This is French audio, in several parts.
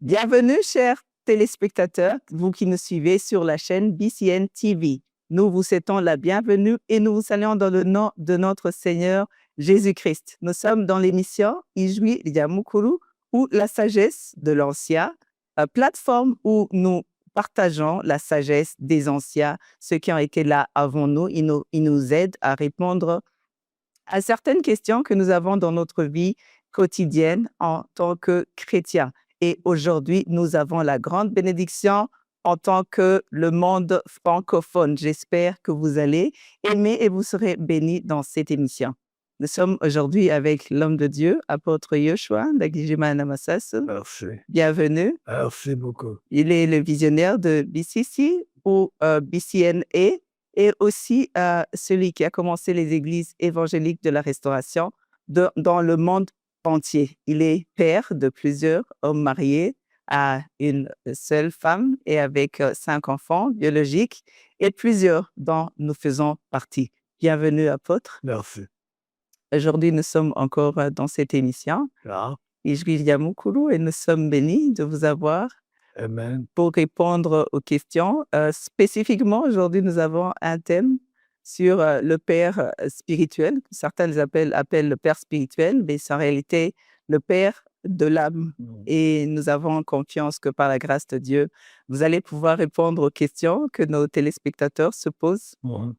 Bienvenue, chers téléspectateurs, vous qui nous suivez sur la chaîne BCN TV. Nous vous souhaitons la bienvenue et nous vous saluons dans le nom de notre Seigneur Jésus-Christ. Nous sommes dans l'émission Ijwi Yamukuru ou la sagesse de l'ancien, plateforme où nous partageons la sagesse des anciens, ceux qui ont été là avant nous. Ils nous aident à répondre à certaines questions que nous avons dans notre vie quotidienne en tant que chrétiens. Et aujourd'hui, nous avons la grande bénédiction en tant que le monde francophone. J'espère que vous allez aimer et vous serez bénis dans cette émission. Nous sommes aujourd'hui avec l'homme de Dieu, apôtre Yoshua Ndagijima Namassas. Merci. Bienvenue. Merci beaucoup. Il est le visionnaire de BCC ou BCNA et aussi celui qui a commencé les églises évangéliques de la Restauration dans le monde entier. Il est père de plusieurs hommes mariés à une seule femme et avec 5 enfants biologiques et plusieurs dont nous faisons partie. Bienvenue, apôtre. Merci. Aujourd'hui, nous sommes encore dans cette émission. Ah, Ijwi Yamukuru et nous sommes bénis de vous avoir amen. pour répondre aux questions. Spécifiquement, aujourd'hui, nous avons un thème sur le père spirituel. Certains les appellent le père spirituel, mais c'est en réalité le père de l'âme. Et nous avons confiance que par la grâce de Dieu, vous allez pouvoir répondre aux questions que nos téléspectateurs se posent. Mhm.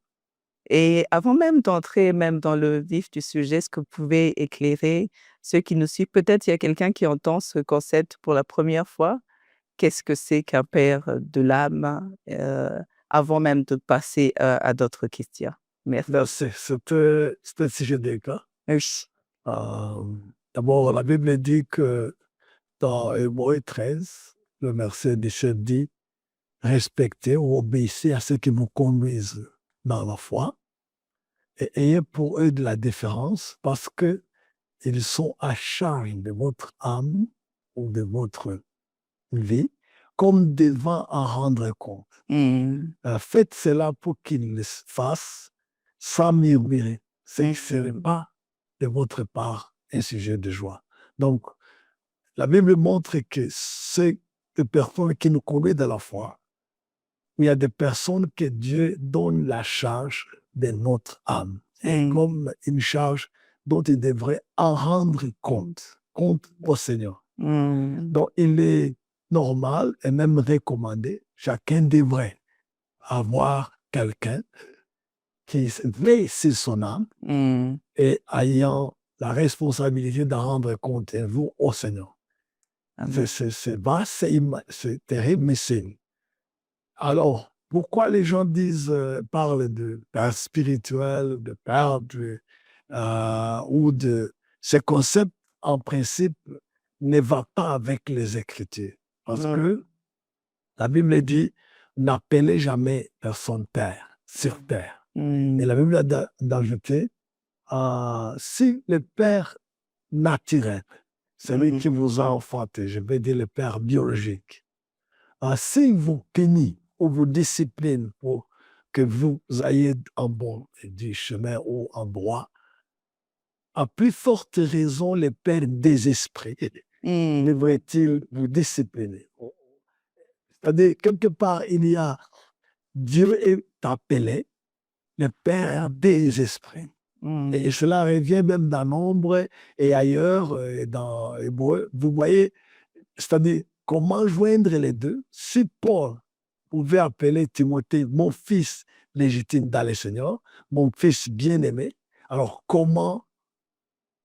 Et avant même d'entrer même dans le vif du sujet, est-ce que vous pouvez éclairer ceux qui nous suivent? Peut-être il y a quelqu'un qui entend ce concept pour la première fois. Qu'est-ce que c'est qu'un père de l'âme, avant même de passer à d'autres questions? Merci. Merci. C'est un sujet délicat. Oui. D'abord, la Bible dit que dans Hébreux 13, le verset 17 dit « Respectez ou obéissez à ceux qui vous conduisent dans la foi et ayez pour eux de la déférence parce qu'ils sont à charge de votre âme ou de votre vie comme devant en rendre compte. Faites cela pour qu'ils le fassent sans murmurer. Ce ne serait pas de votre part un sujet de joie. » Donc, la Bible montre que c'est des personnes qui nous conduisent dans la foi. Il y a des personnes que Dieu donne la charge de notre âme. Et comme une charge dont il devrait en rendre compte au Seigneur. Donc, il est normal et même recommandé, chacun devrait avoir quelqu'un qui veille sur son âme et ayant la responsabilité d'en rendre compte un jour au Seigneur. C'est vaste, c'est terrible, mais c'est... Alors, pourquoi les gens parlent de père spirituel, de père ou de... Ce concept, en principe, ne va pas avec les Écritures. Parce que la Bible dit « N'appelez jamais personne père sur terre ». Et la Bible a d'ajouter « Si le père naturel, celui qui vous a enfanté, je vais dire le père biologique, s'il vous punit ou vous discipline pour que vous ayez en bon du chemin ou en droit, à plus forte raison, le père des esprits devrait-il vous discipliner. » C'est-à-dire, quelque part, Dieu est appelé le père des esprits. Et cela revient même dans Nombre et ailleurs, dans Hébreux. Vous voyez, c'est-à-dire, comment joindre les deux? Si Paul pouvait appeler Timothée mon fils légitime dans le Seigneur, mon fils bien-aimé, alors comment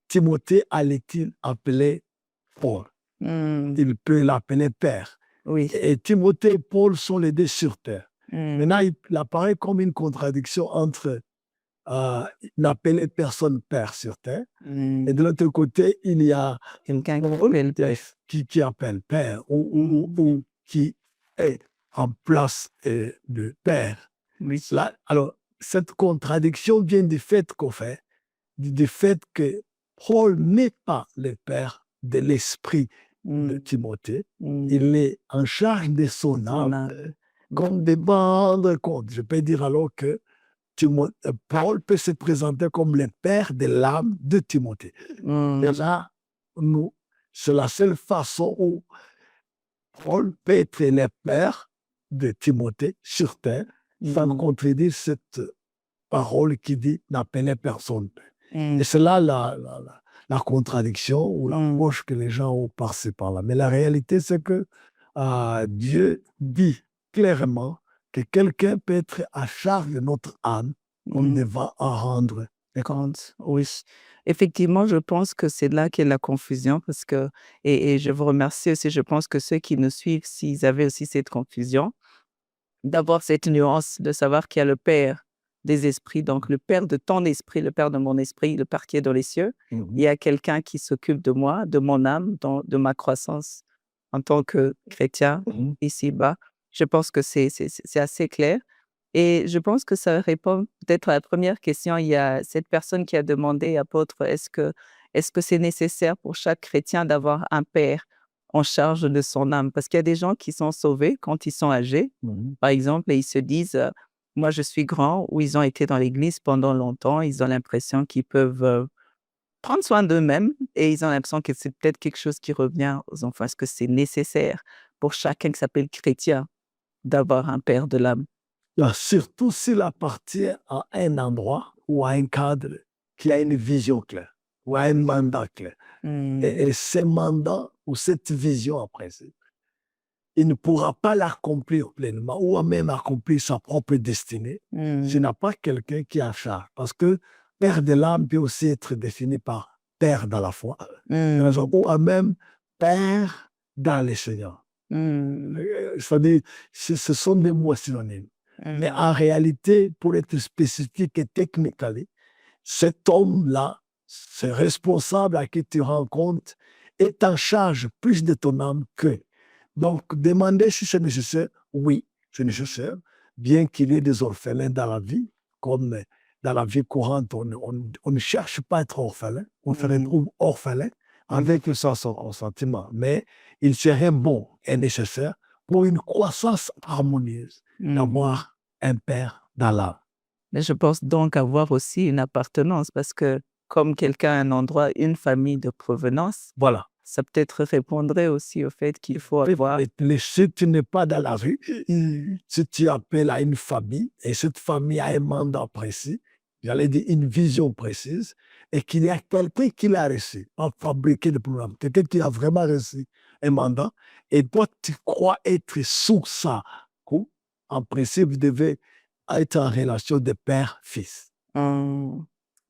Timothée allait-il appeler Paul? Il peut l'appeler père. Oui. Et Timothée et Paul sont les deux sur terre. Maintenant, il apparaît comme une contradiction entre n'appeler personne père sur terre, et de l'autre côté, il y a Quelqu'un qui appelle père ou qui est en place de père. Oui. Là, alors, cette contradiction vient du fait du fait que Paul n'est pas le père de l'esprit de Timothée. Il est en charge de son âme, comme de rendre compte. Je peux dire alors que Paul peut se présenter comme le père de l'âme de Timothée. Et là, c'est la seule façon où Paul peut être le père de Timothée sur terre, sans contredire cette parole qui dit « n'appelez personne ». Et c'est là la contradiction ou l'approche que les gens ont par-ci par-là. Mais la réalité, c'est que Dieu dit clairement que quelqu'un peut être à charge de notre âme, on devra en rendre compte. Oui. Effectivement, je pense que c'est là qu'est la confusion parce que, et je vous remercie aussi, je pense que ceux qui nous suivent, s'ils avaient aussi cette confusion, d'avoir cette nuance, de savoir qu'il y a le Père des esprits, donc le Père de ton esprit, le Père de mon esprit, le Père qui est dans les cieux. Il y a quelqu'un qui s'occupe de moi, de mon âme, de ma croissance en tant que chrétien ici-bas. Je pense que c'est assez clair. Et je pense que ça répond peut-être à la première question. Il y a cette personne qui a demandé, apôtre, est-ce que c'est nécessaire pour chaque chrétien d'avoir un père en charge de son âme? Parce qu'il y a des gens qui sont sauvés quand ils sont âgés, par exemple, et ils se disent, moi je suis grand, ou ils ont été dans l'église pendant longtemps, ils ont l'impression qu'ils peuvent prendre soin d'eux-mêmes et ils ont l'impression que c'est peut-être quelque chose qui revient aux enfants. Est-ce que c'est nécessaire pour chacun qui s'appelle chrétien d'avoir un père de l'âme? Surtout s'il appartient à un endroit ou à un cadre qui a une vision claire ou à un mandat clair. Et ce mandat ou cette vision en principe, il ne pourra pas l'accomplir pleinement ou même accomplir sa propre destinée s'il n'a pas quelqu'un qui a charge. Parce que père de l'âme peut aussi être défini par père dans la foi ou même père dans le Seigneur. C'est-à-dire, ce sont des mots synonymes. Mais en réalité, pour être spécifique et technique, cet homme-là, ce responsable à qui tu rends compte, est en charge plus de ton âme que. Donc, demander si c'est nécessaire, oui, c'est nécessaire, bien qu'il y ait des orphelins dans la vie, comme dans la vie courante, on ne cherche pas à être orphelin, on se retrouve orphelin avec le sentiment. Mais il serait bon et nécessaire pour une croissance harmonieuse d'avoir un père dans l'âme. Mais je pense donc avoir aussi une appartenance parce que comme quelqu'un a un endroit, une famille de provenance, Voilà. ça peut-être répondrait aussi au fait qu'il faut avoir... Si tu n'es pas dans la rue, si tu appelles à une famille et cette famille a un mandat précis, j'allais dire une vision précise, et qu'il y a quelqu'un qui l'a reçu, pas fabriqué de programme, quelqu'un qui a vraiment reçu un mandat, et toi tu crois être sous ça, en principe, vous devez être en relation de père-fils.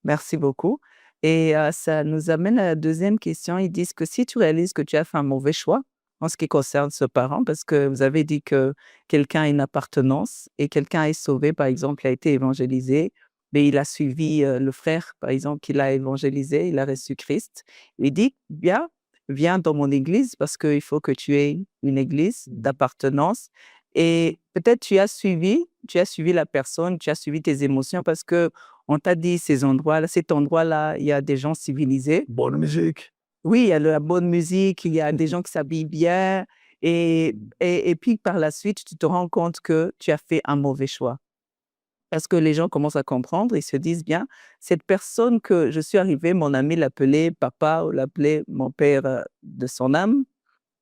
Merci beaucoup. Et ça nous amène à la deuxième question. Ils disent que si tu réalises que tu as fait un mauvais choix en ce qui concerne ce parent, parce que vous avez dit que quelqu'un a une appartenance et quelqu'un est sauvé, par exemple, il a été évangélisé, mais il a suivi le frère, par exemple, qui l'a évangélisé, il a reçu Christ. Il dit, viens dans mon église parce qu'il faut que tu aies une église d'appartenance. Et peut-être tu as suivi la personne, tu as suivi tes émotions parce que on t'a dit ces endroits-là, cet endroit-là, il y a des gens civilisés. Bonne musique. Oui, il y a la bonne musique, il y a des gens qui s'habillent bien. Et puis par la suite, tu te rends compte que tu as fait un mauvais choix. Parce que les gens commencent à comprendre, ils se disent bien, cette personne que je suis arrivée, mon ami l'appelait papa ou l'appelait mon père de son âme.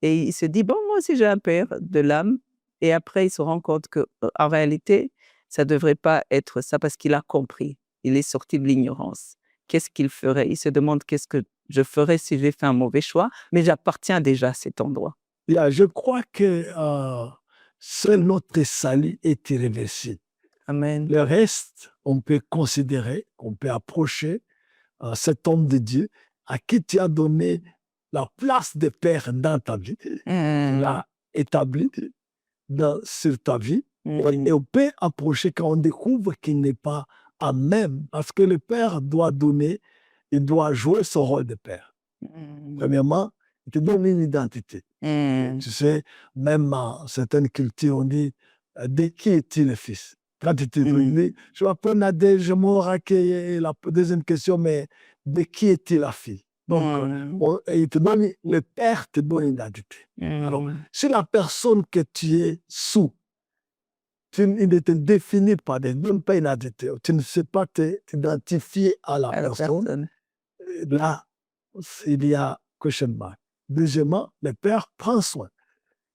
Et il se dit, bon, moi aussi j'ai un père de l'âme. Et après, il se rend compte qu'en réalité, ça ne devrait pas être ça parce qu'il a compris. Il est sorti de l'ignorance. Qu'est-ce qu'il ferait? Il se demande qu'est-ce que je ferais si j'ai fait un mauvais choix, mais j'appartiens déjà à cet endroit. Je crois que seul notre salut est irréversible. Amen. Le reste, on peut considérer, on peut approcher cet homme de Dieu à qui tu as donné la place de père dans ta vie, tu l'as établi sur ta vie, et on peut approcher quand on découvre qu'il n'est pas à même, parce que le père doit donner, il doit jouer son rôle de père. Premièrement, il te donne une identité. Tu sais, même dans certaines cultures, on dit de qui est-il le fils? Quand tu te dis, je vais prendre je m'aurai la deuxième question, mais de qui est-il la fille? Donc, il te donne, le père te donne une identité. Alors, si la personne que tu es sous, il ne te définit pas, ne donne pas une identité, tu ne sais pas t'identifier à la personne, là, il y a question mark. Deuxièmement, le père prend soin.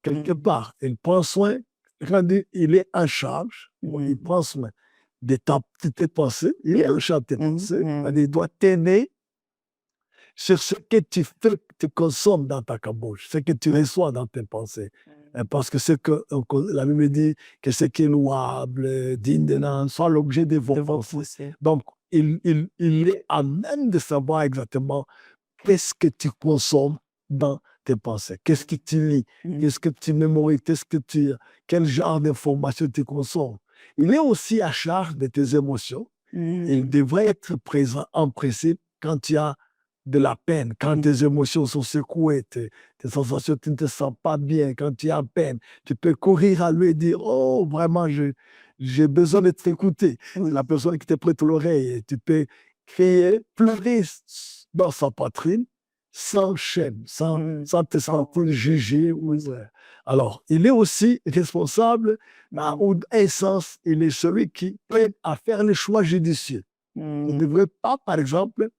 quelque part. Il prend soin, quand il est en charge, il prend soin de tes pensées, il est en charge de tes pensées, il doit t'aider sur ce que tu consommes dans ta bouche, ce que tu reçois dans tes pensées. Parce que la Bible dit que ce qui est louable, digne de nom, soit l'objet de vos pensées. Donc, il est à même de savoir exactement qu'est-ce que tu consommes dans tes pensées, qu'est-ce que tu lis, qu'est-ce que tu mémorises, quel genre d'informations tu consommes. Il est aussi à charge de tes émotions. Il devrait être présent en principe quand tu as de la peine, quand tes émotions sont secouées, tes sensations, tu ne te sens pas bien, quand tu as peine, tu peux courir à lui et dire « Oh, vraiment, j'ai besoin d'être écouté. » C'est la personne qui te prête l'oreille. Tu peux crier, pleurer dans sa poitrine, sans chaîne, sans te sentir jugé. Alors, il est aussi responsable, ou un sens, il est celui qui aide à faire les choix judicieux. Il ne devrait pas, par exemple,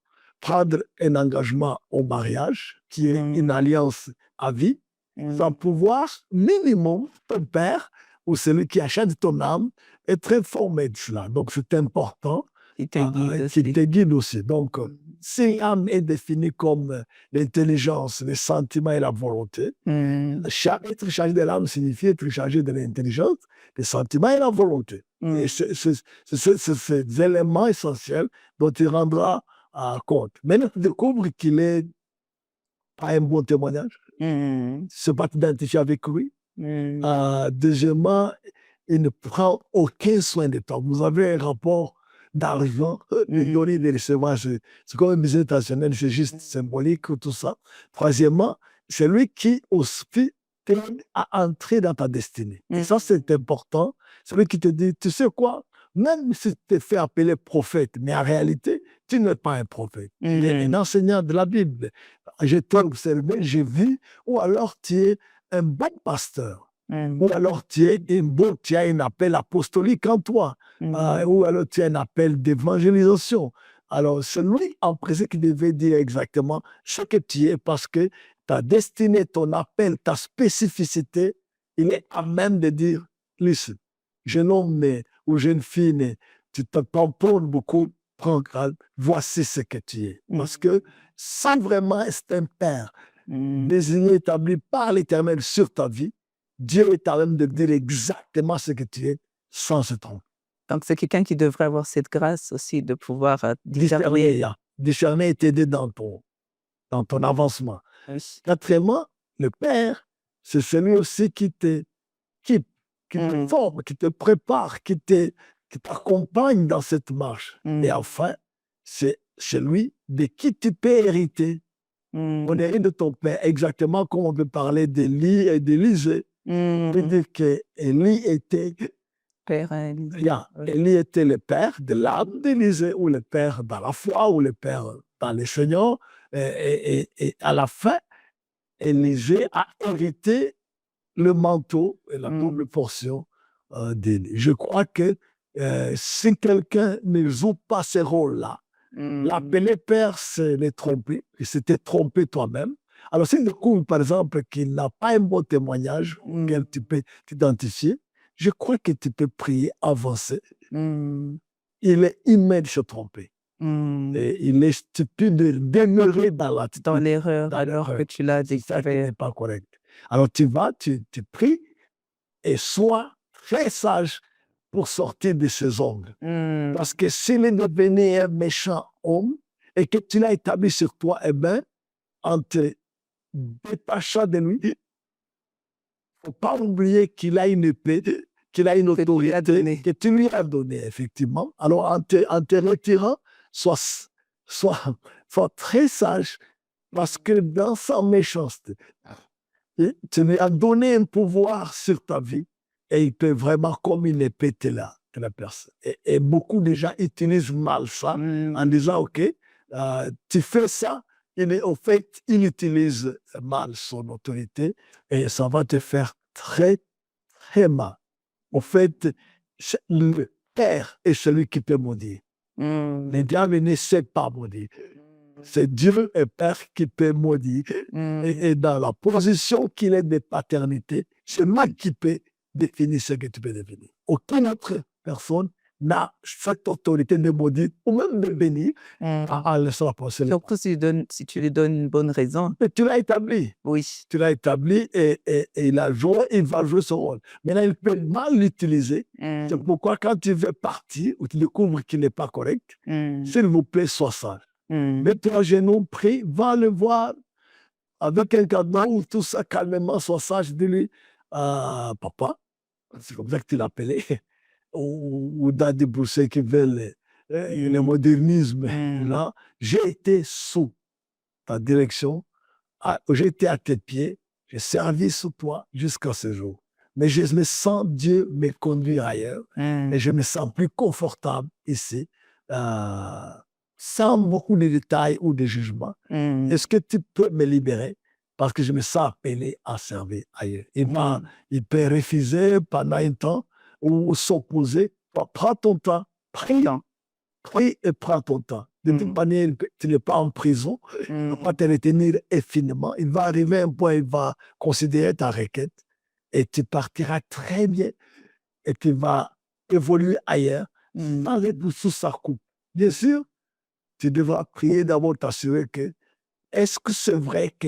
prendre un engagement au mariage, qui est une alliance à vie, sans pouvoir, minimum, ton père ou celui qui achète ton âme, être informé de cela. Donc, c'est important qui te guide aussi. Donc, si l'âme est définie comme l'intelligence, les sentiments et la volonté, être chargé de l'âme signifie être chargé de l'intelligence, des sentiments et la volonté. Et c'est ces éléments essentiels dont il rendra compte. Maintenant, tu découvres qu'il n'est pas un bon témoignage. Tu ne sais pas t'identifier avec lui. Deuxièmement, il ne prend aucun soin de toi. Vous avez un rapport d'argent, de donner et de recevoir. C'est comme un business traditionnel, c'est juste symbolique, tout ça. Troisièmement, c'est lui qui aussi t'aide à entrer dans ta destinée. Et ça, c'est important. C'est lui qui te dit, tu sais quoi, même si tu t'es fait appeler prophète, mais en réalité, tu n'es pas un prophète. Tu es un enseignant de la Bible. Je t'ai observé, j'ai vu, ou alors tu es un bon pasteur. Ou alors tu as un appel apostolique en toi. Ou alors tu as un appel d'évangélisation. Alors, c'est lui en principe qui devait dire exactement ce que tu es, parce que ta destinée, ton appel, ta spécificité, il est à même de dire, listen, jeune homme ou jeune fille, tu te tamponnes beaucoup, prends garde, voici ce que tu es. Parce que ça vraiment, c'est un père désigné, établi par l'Éternel sur ta vie. Dieu est à même de dire exactement ce que tu es sans se tromper. Donc, c'est quelqu'un qui devrait avoir cette grâce aussi de pouvoir discerner et t'aider dans ton avancement. Quatrièmement, le Père, c'est celui aussi qui te forme, qui te prépare, qui t'accompagne dans cette marche. Et enfin, c'est celui de qui tu peux hériter. On hérite de ton Père, exactement comme on peut parler d'Élie et d'Élisée. On peut dire qu'Élie était Élie était le père de l'âme d'Élisée, ou le père dans la foi, ou le père dans le Seigneur. Et à la fin, Élisée a hérité le manteau et la double portion d'Élie. Je crois que si quelqu'un ne joue pas ce rôle-là, l'appeler père, c'est le tromper, et c'était tromper toi-même. Alors, s'il découvre, par exemple, qu'il n'a pas un bon témoignage auquel tu peux t'identifier, je crois que tu peux prier, avancer. Il est humain de se tromper. Et il est stupide de demeurer dans l'erreur, alors que tu l'as dit. Ça n'est pas correct. Alors, tu vas, tu pries, et sois très sage pour sortir de ces ongles. Parce que s'il est devenu un méchant homme, et que tu l'as établi sur toi, eh bien, en te détachant de lui, il ne faut pas oublier qu'il a une épée, qu'il a une autorité que tu lui as donnée, effectivement. Alors, en te retirant, sois très sage, parce que dans sa méchanceté, tu lui as donné un pouvoir sur ta vie, et il peut vraiment, comme une épée, te la personne. Et beaucoup de gens utilisent mal ça, en disant, OK, tu fais ça, au fait, il utilise mal son autorité, et ça va te faire très, très mal. En fait, le Père est celui qui peut maudire. Le diable ne sait pas maudire. C'est Dieu et Père qui peut maudire. Et dans la position qu'il est de paternité, c'est moi qui peux définir ce que tu peux définir. Aucune autre personne n'a cette autorité de maudire ou même de bénir en laissant passer le temps. Surtout si tu lui donnes une bonne raison. Mais tu l'as établi. Oui. Tu l'as établi et il a joué, il va jouer son rôle. Maintenant, il peut mal l'utiliser. C'est pourquoi quand tu veux partir ou tu découvres qu'il n'est pas correct, s'il vous plaît, sois sage. Mets-toi à genoux, prie, va le voir avec un cadeau ou tout ça calmement, sois sage, dis-lui, papa, c'est comme ça que tu l'appelais, ou dans des Bruxelles qui veulent le modernisme. Là, j'ai été sous ta direction, j'ai été à tes pieds, j'ai servi sous toi jusqu'à ce jour. Mais je me sens Dieu me conduire ailleurs et je me sens plus confortable ici, sans beaucoup de détails ou de jugements. Est-ce que tu peux me libérer? Parce que je me sens appelé à servir ailleurs. Il peut refuser pendant un temps ou s'opposer. Prends ton temps, prie et prends ton temps. De toute manière, tu n'es pas en prison, il ne va pas te retenir infiniment. Il va arriver un point, il va considérer ta requête et tu partiras très bien et tu vas évoluer ailleurs sans être sous sa coupe. Bien sûr, tu devras prier d'abord, t'assurer que est-ce que c'est vrai que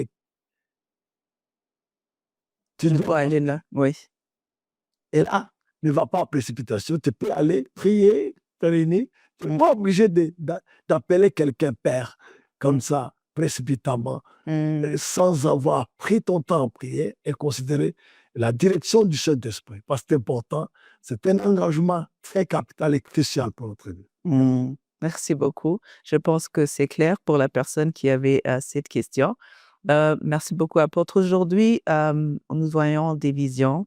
tu dois aller là? Oui. Et là, ne va pas en précipitation. Tu peux aller prier, te réunir. Tu n'es pas obligé d'appeler quelqu'un père comme ça, précipitamment, sans avoir pris ton temps en prier et considérer la direction du Saint-Esprit. Parce que c'est important, c'est un engagement très capital et crucial pour notre vie. Merci beaucoup. Je pense que c'est clair pour la personne qui avait cette question. Merci beaucoup, apôtre. Aujourd'hui, nous voyons des visions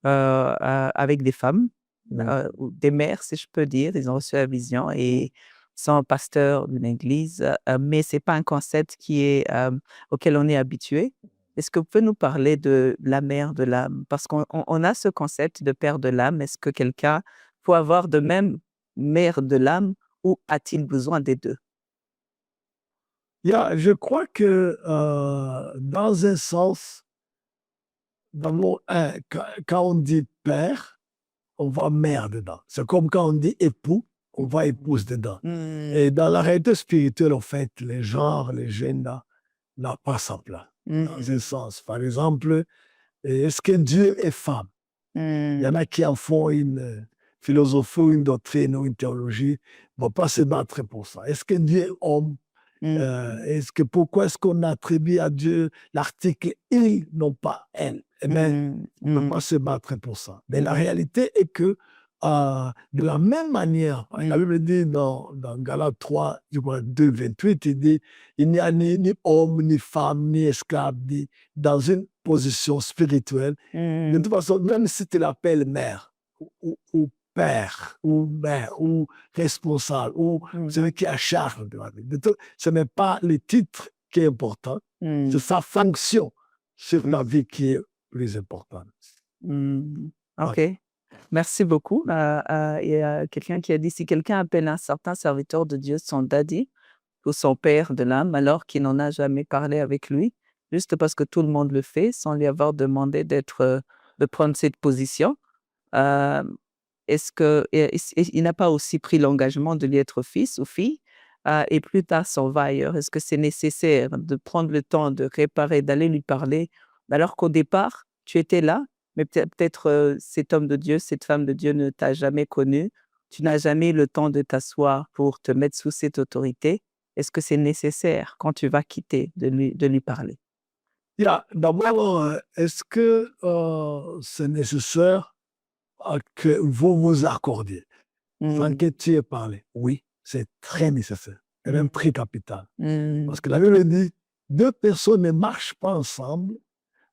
avec des femmes, ou des mères, si je peux dire. Ils ont reçu la vision et sont pasteurs d'une église, mais ce n'est pas un concept auquel on est habitué. Est-ce que vous pouvez nous parler de la mère de l'âme? Parce qu'on a ce concept de père de l'âme. Est-ce que quelqu'un peut avoir de même mère de l'âme ou a-t-il besoin des deux? Je crois que dans un sens, quand on dit père, on voit mère dedans. C'est comme quand on dit époux, on voit épouse dedans. Et dans la réalité spirituelle, en fait, les genres, les gènes n'ont pas sa place. Dans un sens. Par exemple, est-ce que Dieu est femme? Il y en a qui en font une philosophie, une doctrine ou une théologie. Ils ne vont pas se battre pour ça. Est-ce que Dieu est homme? Pourquoi est-ce qu'on attribue à Dieu l'article « il », non pas « elle » Eh bien, on ne peut pas se battre pour ça. Mais la réalité est que, de la même manière, la Bible dit dans Galates 3, 2, 28, il dit « Il n'y a ni homme, ni femme, ni esclave, ni dans une position spirituelle. » De toute façon, même si tu l'appelles mère ou père, ou mère, ou responsable, ou celui qui a charge de la vie. Ce n'est pas le titre qui est important, c'est sa fonction sur la vie qui est plus importante. OK. Merci beaucoup. Il y a quelqu'un qui a dit, si quelqu'un appelle un certain serviteur de Dieu son daddy ou son père de l'âme, alors qu'il n'en a jamais parlé avec lui, juste parce que tout le monde le fait, sans lui avoir demandé de prendre cette position, est-ce qu'il n'a pas aussi pris l'engagement de lui être fils ou fille et plus tard s'en va ailleurs? Est-ce que c'est nécessaire de prendre le temps de réparer, d'aller lui parler, alors qu'au départ, tu étais là, mais peut-être cet homme de Dieu, cette femme de Dieu ne t'a jamais connu, tu n'as jamais eu le temps de t'asseoir pour te mettre sous cette autorité? Est-ce que c'est nécessaire, quand tu vas quitter, de lui parler? D'abord, est-ce que c'est nécessaire que vous vous accordiez sans que tu aies parlé? Oui, c'est très nécessaire, et même très capital. Parce que la Bible dit, deux personnes ne marchent pas ensemble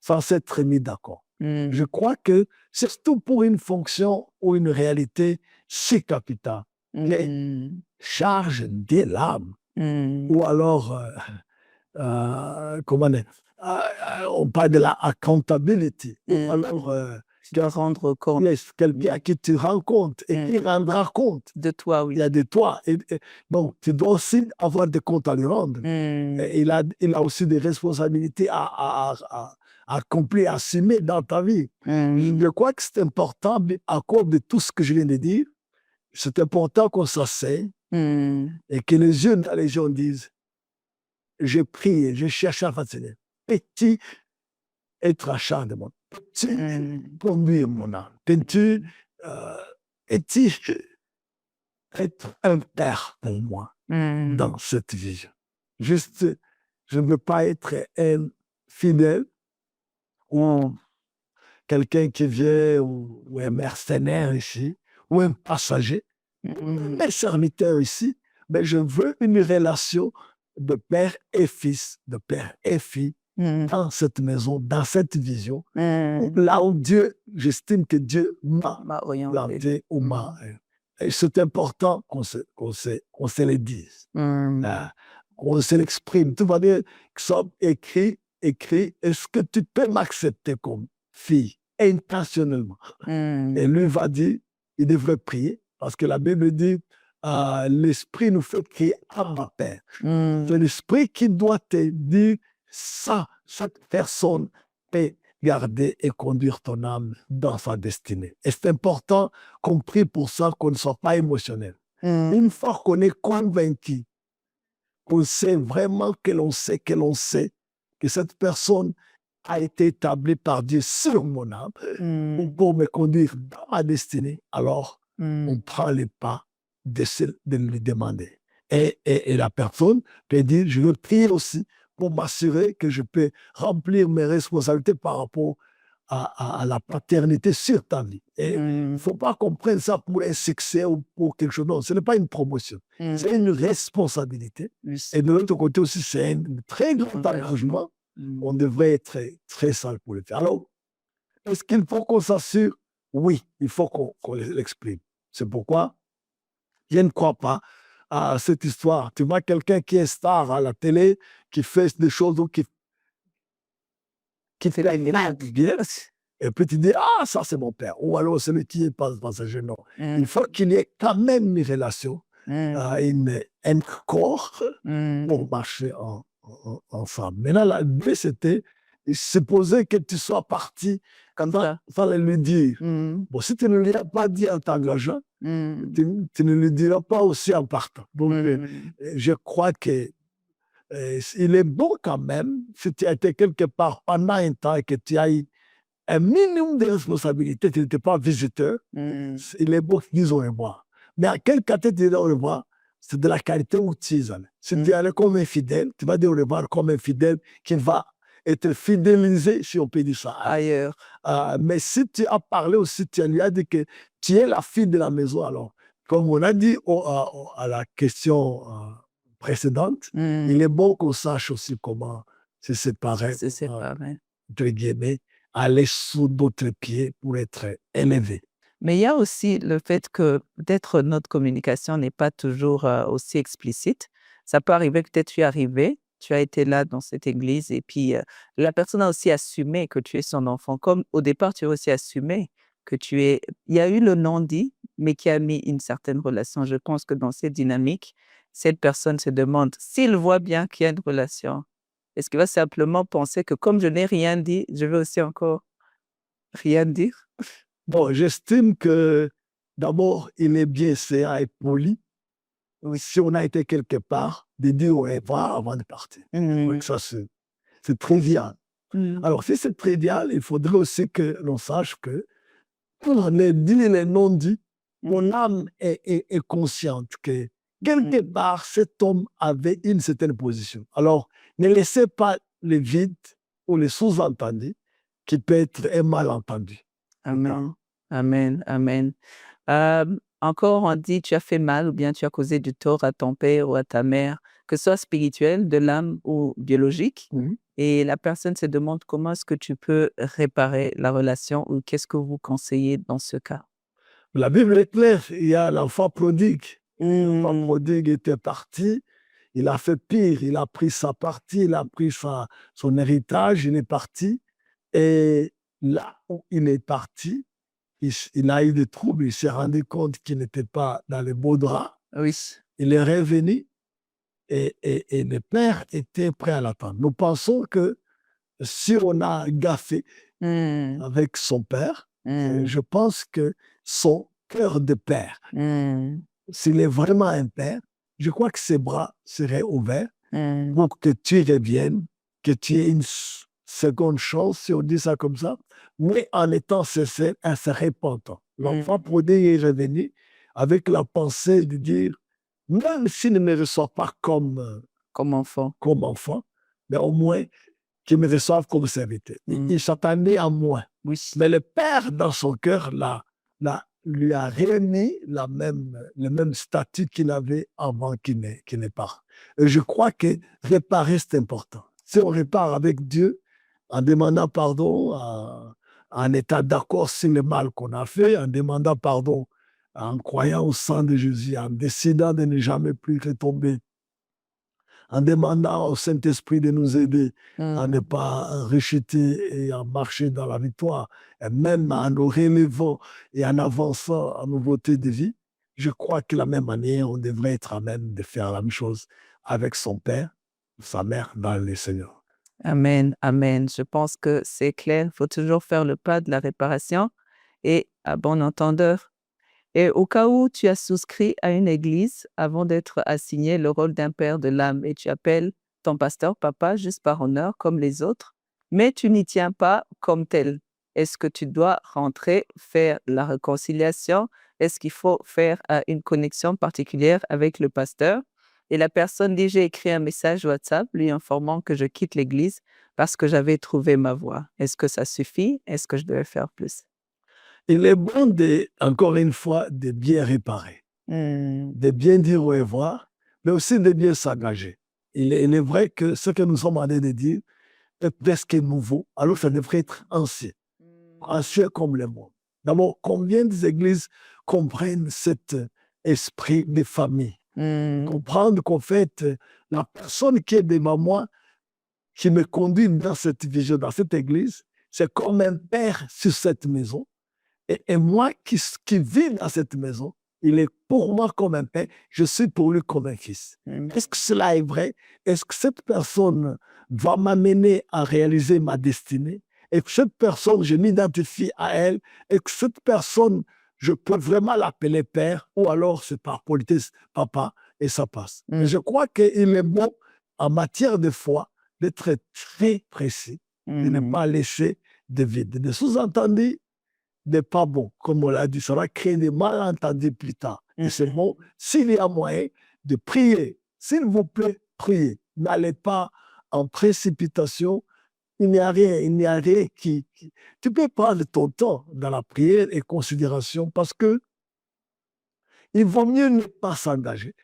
sans s'être mis d'accord. Je crois que c'est surtout pour une fonction ou une réalité si capitale. Les charges de l'âme, ou alors, comment dire, on parle de la accountability, ou alors de rendre compte Yes, quelqu'un à qui tu rends compte et qui rendra compte. de toi, Il oui. y a de toi. Donc, tu dois aussi avoir des comptes à lui rendre. Et il a aussi des responsabilités à accomplir, à assumer dans ta vie. Je crois que c'est important, à cause de tout ce que je viens de dire, c'est important qu'on s'asseye et que les yeux dans les gens disent, j'ai prié, j'ai cherché à faire Seigneur. Peux-tu être acharnement? Peux-tu conduire mon âme? Peux-tu être un père pour moi dans cette vision? Juste, je ne veux pas être un fidèle ou quelqu'un qui vient ou un mercenaire ici ou un passager, un serviteur ici, mais je veux une relation de père et fils, de père et fille dans cette maison, dans cette vision, là où Dieu, j'estime que Dieu m'a m'a orienté. planté ou m'a. Et c'est important qu'on se le dise, qu'on se l'exprime. Tu vas dire que ça écrit, est-ce que tu peux m'accepter comme fille intentionnellement? Et lui va dire, il devrait prier, parce que la Bible dit, l'Esprit nous fait crier Abba Père. C'est l'Esprit qui doit te dire ça, cette personne peut garder et conduire ton âme dans sa destinée. Et c'est important qu'on prie pour ça, qu'on ne soit pas émotionnel. Une fois qu'on est convaincu, qu'on sait vraiment que l'on sait que cette personne a été établie par Dieu sur mon âme pour me conduire dans ma destinée, alors on prend les pas de lui demander. Et la personne peut dire, je veux prier aussi pour m'assurer que je peux remplir mes responsabilités par rapport à la paternité sur ta vie. Et il ne faut pas qu'on prenne ça pour un succès ou pour quelque chose. Non, ce n'est pas une promotion. C'est une responsabilité. Et de l'autre côté aussi, c'est un très grand engagement. On devrait être très, très sage pour le faire. Alors, est-ce qu'il faut qu'on s'assure? Oui, il faut qu'on l'exprime. C'est pourquoi je ne crois pas à cette histoire. Tu vois quelqu'un qui est star à la télé, qui fait des choses ou qui fait la bien, et puis tu dis, ah, ça c'est mon père. Ou alors celui qui est passager. Non. Il faut qu'il y ait quand même une relation, un corps pour marcher ensemble. Maintenant, la vie, c'était supposer que tu sois parti quand il fallait lui dire. Bon, si tu ne lui as pas dit en t'engageant, tu ne lui diras pas aussi en partant. Donc, je crois que il est bon quand même, si tu as été quelque part pendant un temps et que tu as eu un minimum de responsabilité, tu n'étais pas visiteur, il est bon qu'ils disent au revoir. Mais à quel cas tu dis au revoir? C'est de la qualité où tu es allé. Si tu es allé comme un fidèle, tu vas dire au revoir comme un fidèle qui va être fidélisé, si on peut dire ça, ailleurs. Mais si tu as parlé aussi, tu lui as dit que tu es la fille de la maison, alors, comme on a dit à la question précédente, il est bon qu'on sache aussi comment se séparer, entre guillemets, aller sous d'autres pieds pour être élevé. Mais il y a aussi le fait que peut-être notre communication n'est pas toujours aussi explicite. Ça peut arriver que peut-être tu es arrivé, tu as été là dans cette église et puis la personne a aussi assumé que tu es son enfant. Comme au départ, tu as aussi assumé que tu es... Il y a eu le non-dit, mais qui a mis une certaine relation. Je pense que dans cette dynamique, cette personne se demande s'il voit bien qu'il y a une relation. Est-ce qu'il va simplement penser que comme je n'ai rien dit, je vais aussi encore rien dire? Bon, j'estime que d'abord, il est bien séant et poli. Oui, si on a été quelque part, de dire au revoir avant de partir. Donc ça, c'est trivial. Alors, si c'est trivial, il faudrait aussi que l'on sache que pour les dits et les non-dits, mon âme est consciente que quelque part, cet homme avait une certaine position. Alors, ne laissez pas le vide ou le sous-entendu qui peut être un malentendu. Amen. Amen. Amen. Encore, on dit tu as fait mal ou bien tu as causé du tort à ton père ou à ta mère, que ce soit spirituel, de l'âme ou biologique. Et la personne se demande comment est-ce que tu peux réparer la relation ou qu'est-ce que vous conseillez dans ce cas? La Bible est claire, il y a l'enfant prodigue. L'enfant prodigue était parti, il a fait pire, il a pris sa partie, il a pris son héritage, il est parti. Et là où il est parti, il a eu des troubles, il s'est rendu compte qu'il n'était pas dans les beaux draps. Oui. Il est revenu et le père était prêt à l'attendre. Nous pensons que si on a gaffé Mm. avec son père, Mm. je pense que son cœur de père, Mm. s'il est vraiment un père, je crois que ses bras seraient ouverts Mm. pour que tu reviennes, que tu aies une seconde chance, si on dit ça comme ça, mais en étant sincère, en se repentant. L'enfant prodigue est revenu avec la pensée de dire, même s'il ne me reçoit pas comme enfant. mais au moins qu'il me reçoive comme serviteur. Il s'attendait à moins. Oui. Mais le Père, dans son cœur, lui a remis le même statut qu'il avait avant qu'il ne parte. Et je crois que réparer, c'est important. Si on répare avec Dieu, en demandant pardon, en état d'accord sur le mal qu'on a fait, en demandant pardon, en croyant au sang de Jésus, en décidant de ne jamais plus retomber, en demandant au Saint-Esprit de nous aider à ne pas rejeter et à marcher dans la victoire, et même en nous relevant et en avançant en nouveauté de vie, je crois que de la même manière, on devrait être à même de faire la même chose avec son père, sa mère dans le Seigneur. Amen, amen. Je pense que c'est clair. Il faut toujours faire le pas de la réparation et à bon entendeur. Et au cas où tu as souscrit à une église avant d'être assigné le rôle d'un père de l'âme et tu appelles ton pasteur papa juste par honneur comme les autres, mais tu n'y tiens pas comme tel. Est-ce que tu dois rentrer, faire la réconciliation? Est-ce qu'il faut faire une connexion particulière avec le pasteur? Et la personne dit, j'ai écrit un message WhatsApp lui informant que je quitte l'église parce que j'avais trouvé ma voie. Est-ce que ça suffit? Est-ce que je devais faire plus? Il est bon, encore une fois, de bien réparer, de bien dire au revoir, mais aussi de bien s'engager. Il est vrai que ce que nous sommes en train de dire est presque nouveau, alors ça devrait être ancien. Ancien comme le monde. D'abord, combien d'églises comprennent cet esprit de famille? Comprendre qu'en fait, la personne qui est devant moi, qui me conduit dans cette vision, dans cette église, c'est comme un père sur cette maison. Et moi qui vis dans cette maison, il est pour moi comme un père, je suis pour lui comme un fils. Est-ce que cela est vrai? Est-ce que cette personne va m'amener à réaliser ma destinée? Et que cette personne, je m'identifie à elle, et que cette personne, je peux vraiment l'appeler père, ou alors c'est par politesse, papa, et ça passe. Mais je crois qu'il est bon, en matière de foi, d'être très précis, de ne pas laisser de vide. De sous-entendu n'est pas bon, comme on l'a dit, ça va créer des malentendus plus tard. Et c'est bon, s'il y a moyen de prier, s'il vous plaît, priez. N'allez pas en précipitation. Il n'y a rien qui... Tu peux prendre ton temps dans la prière et considération parce que il vaut mieux ne pas s'engager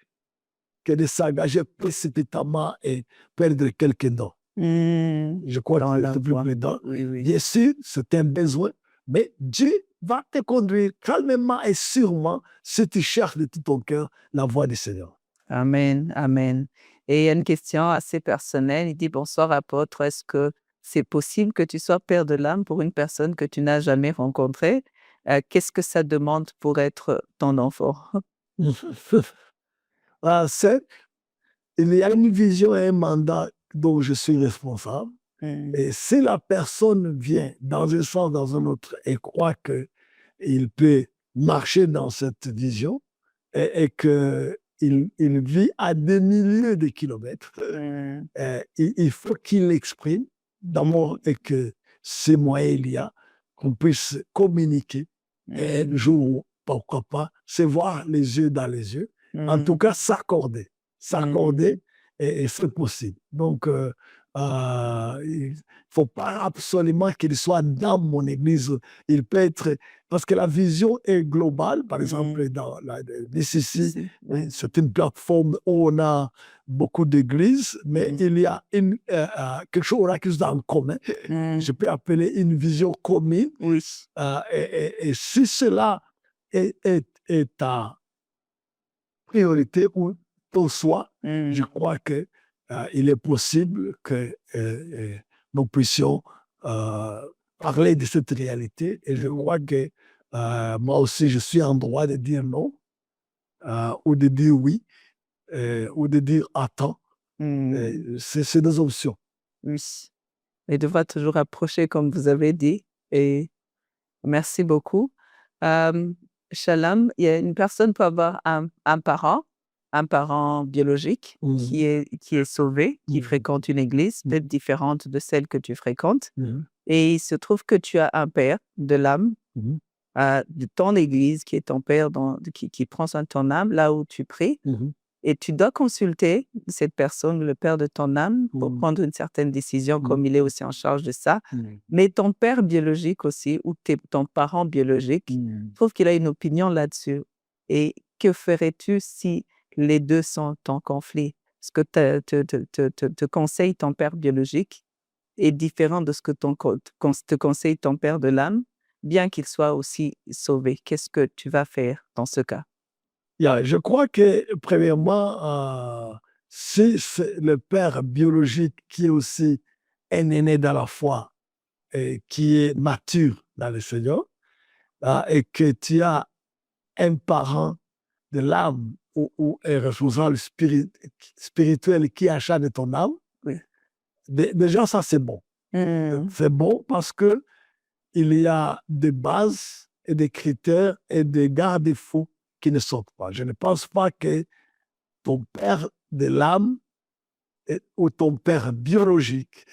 que de s'engager précipitamment et perdre quelques dons. Je crois que c'est plus prudent. Oui. Bien sûr, c'est un besoin, mais Dieu va te conduire calmement et sûrement si tu cherches de tout ton cœur la voie du Seigneur. Amen, amen. Et il y a une question assez personnelle. Il dit, bonsoir apôtre, est-ce que c'est possible que tu sois père de l'âme pour une personne que tu n'as jamais rencontrée? Qu'est-ce que ça demande pour être ton enfant? Il y a une vision et un mandat dont je suis responsable. Et si la personne vient dans un sens, dans un autre, et croit qu'il peut marcher dans cette vision et qu'il vit à des milliers de kilomètres, il faut qu'il l'exprime d'abord et que ces moyens il y a, qu'on puisse communiquer et un jour, pourquoi pas, se voir les yeux dans les yeux, en tout cas s'accorder, et c'est possible. Donc, il ne faut pas absolument qu'il soit dans mon église. Il peut être... Parce que la vision est globale. Par exemple, dans la DCC, c'est une plateforme où on a beaucoup d'églises, mais il y a quelque chose en commun. Je peux appeler une vision commune. Et si cela est ta priorité ou ton choix, je crois qu'il est possible que nous puissions parler de cette réalité et je crois que moi aussi, je suis en droit de dire non ou de dire oui ou de dire attends. C'est des options. Oui. Et devoir toujours approcher comme vous avez dit. Et merci beaucoup. Shalom, il y a une personne peut avoir un parent biologique qui est sauvé, qui fréquente une église, peut-être différente de celle que tu fréquentes. Et il se trouve que tu as un père de l'âme de ton église qui est ton père qui prend soin de ton âme là où tu pries. Et tu dois consulter cette personne, le père de ton âme, pour prendre une certaine décision, comme il est aussi en charge de ça. Mais ton père biologique aussi, ou ton parent biologique, je trouve qu'il a une opinion là-dessus. Et que ferais-tu si les deux sont en conflit? Ce que te conseille ton père biologique est différent de ce que te conseille ton père de l'âme, bien qu'il soit aussi sauvé. Qu'est-ce que tu vas faire dans ce cas? Je crois que, premièrement, si c'est le père biologique qui est aussi un aîné dans la foi et qui est mature dans le Seigneur, et que tu as un parent de l'âme ou un responsable spirituel qui est en charge de ton âme, déjà ça c'est bon. C'est bon parce que il y a des bases et des critères et des garde-fous qui ne sortent pas. Je ne pense pas que ton père de l'âme ou ton père biologique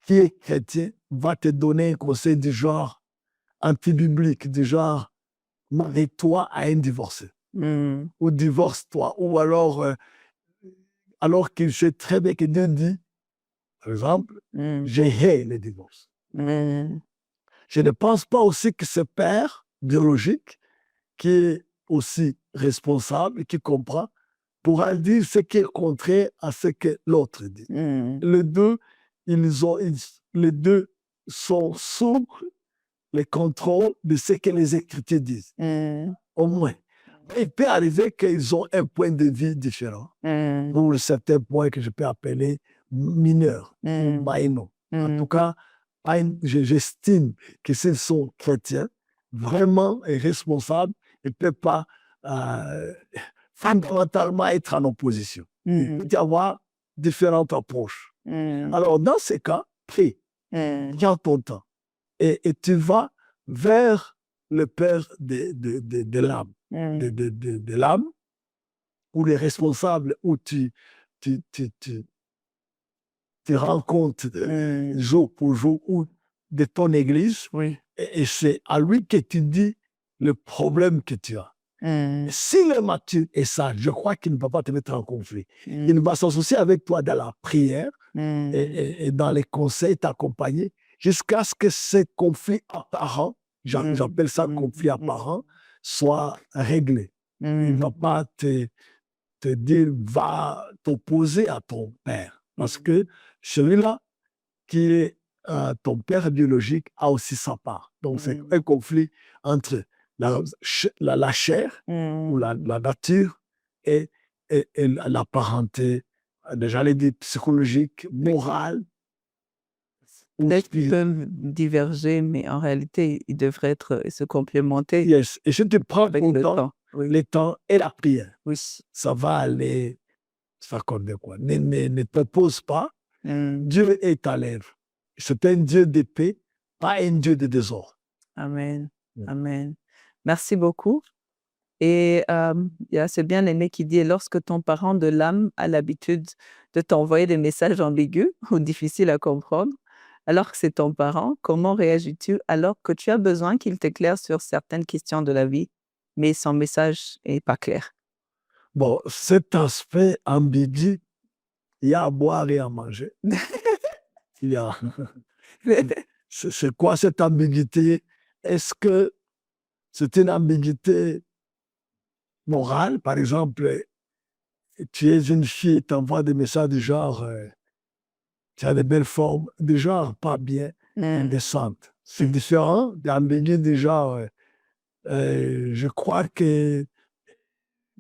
qui est chrétien va te donner un conseil du genre anti-biblique, du genre marie-toi à un divorcé ou divorce-toi, ou alors qu'il sait très bien que Dieu dit, par exemple, je hais le divorce. Je ne pense pas aussi que ce père biologique qui est aussi responsable et qui comprend pourra dire ce qui est contraire à ce que l'autre dit. Les deux, les deux sont sous le contrôle de ce que les Écritures disent. Au moins. Il peut arriver qu'ils ont un point de vue différent pour certains points que je peux appeler mineurs ou minor. En tout cas, j'estime que s'ils sont chrétiens, vraiment et responsables, ils ne peuvent pas fondamentalement être en opposition. Il peut y avoir différentes approches. Alors, dans ces cas, prie, prends ton temps et tu vas vers le père de l'âme, de l'âme, ou les responsables où tu rencontres jour pour jour ou de ton église, et c'est à lui que tu dis le problème que tu as. S'il est mature et sage, je crois qu'il ne va pas te mettre en conflit. Il va s'associer avec toi dans la prière et dans les conseils, t'accompagner jusqu'à ce que ces conflits apparents, j'appelle ça conflit apparent, soient réglés. Il ne va pas te dire, va t'opposer à ton père. Parce que celui-là qui est ton père biologique a aussi sa part. Donc, c'est un conflit entre la chair ou la nature et la parenté, j'allais dire psychologique, morale. Peut-être qu'ils peuvent diverger, mais en réalité, ils devraient se complémenter. Yes. Et si tu prends avec ton le temps, temps. le temps et la prière, Oui. ça va aller s'accorder. Ne te pose pas. Dieu est à l'œuvre. C'est un Dieu de paix, pas un Dieu de désordre. Amen. Amen. Merci beaucoup. Et c'est bien l'aîné qui dit, lorsque ton parent de l'âme a l'habitude de t'envoyer des messages ambigus ou difficiles à comprendre, alors que c'est ton parent, comment réagis-tu alors que tu as besoin qu'il t'éclaire sur certaines questions de la vie, mais son message n'est pas clair? Bon, cet aspect ambigu, il y a à boire et à manger. C'est quoi cette ambiguïté? Est-ce que c'est une ambiguïté morale? Par exemple, tu es une fille et t'envoies des messages du genre tu as des belles formes, du genre pas bien, indécentes. C'est différent d'ambiguïté du genre je crois que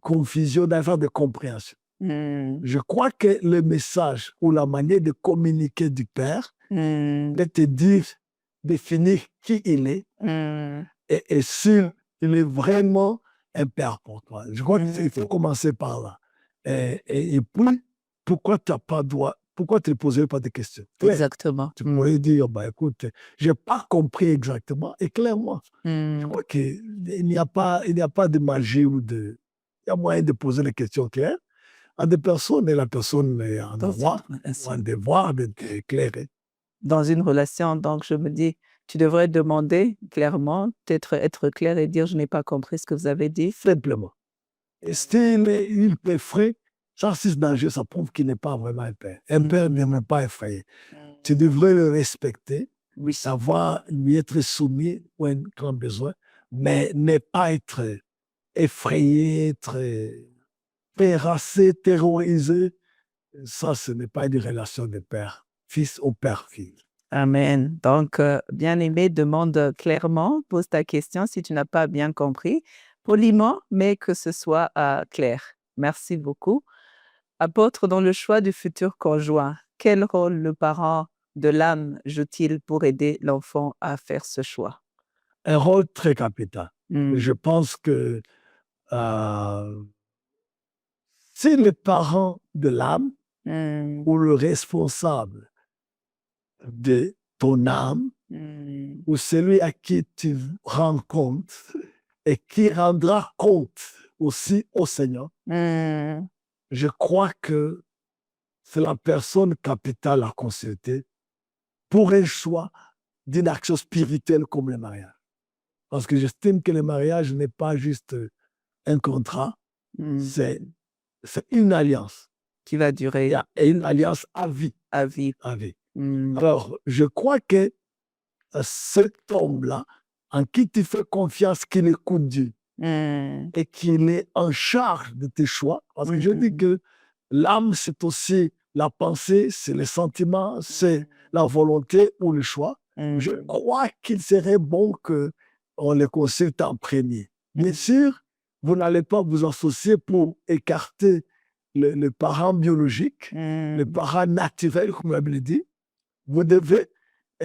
confusion d'un genre de compréhension. Je crois que le message ou la manière de communiquer du Père, de te dire, définir qui il est et s'il est vraiment un Père pour toi. Je crois qu'il faut commencer par là. Et puis, pourquoi tu ne poserais pas de questions? Exactement. Tu pourrais dire, bah, écoute, je n'ai pas compris exactement et clairement. Je crois qu'il n'y a pas de magie il y a moyen de poser les questions claires à des personnes et la personne en a un devoir d'être éclairée. Dans une relation, donc je me dis, tu devrais demander clairement, peut-être être clair et dire, je n'ai pas compris ce que vous avez dit. Simplement. Et s'il est effrayé, ça c'est dangereux, ça prouve qu'il n'est pas vraiment un père. Un père n'aime pas effrayer. Tu devrais le respecter, savoir lui être soumis ou un grand besoin, mais ne pas être effrayé, être terrassé, terrorisé. Ça, ce n'est pas une relation de père, fils au père-fille. Amen. Donc, bien-aimé, demande clairement, pose ta question si tu n'as pas bien compris, poliment, mais que ce soit clair. Merci beaucoup. Apôtre, dans le choix du futur conjoint, quel rôle le parent de l'âme joue-t-il pour aider l'enfant à faire ce choix? Un rôle très capital. Je pense que si le parent de l'âme ou le responsable de ton âme ou celui à qui tu rends compte et qui rendra compte aussi au Seigneur, je crois que c'est la personne capitale à consulter pour un choix d'une action spirituelle comme le mariage. Parce que j'estime que le mariage n'est pas juste un contrat, c'est une alliance. Qui va durer. Et une alliance à vie. À vie. À vie. Alors, je crois que cet homme-là, en qui tu fais confiance, qu'il écoute Dieu et qu'il est en charge de tes choix, parce que je dis que l'âme, c'est aussi la pensée, c'est les sentiments, c'est la volonté ou le choix. Je crois qu'il serait bon qu'on les consulte en premier. Bien sûr, vous n'allez pas vous associer pour écarter le parent biologique, le parent naturel, comme la Bible dit. Vous devez,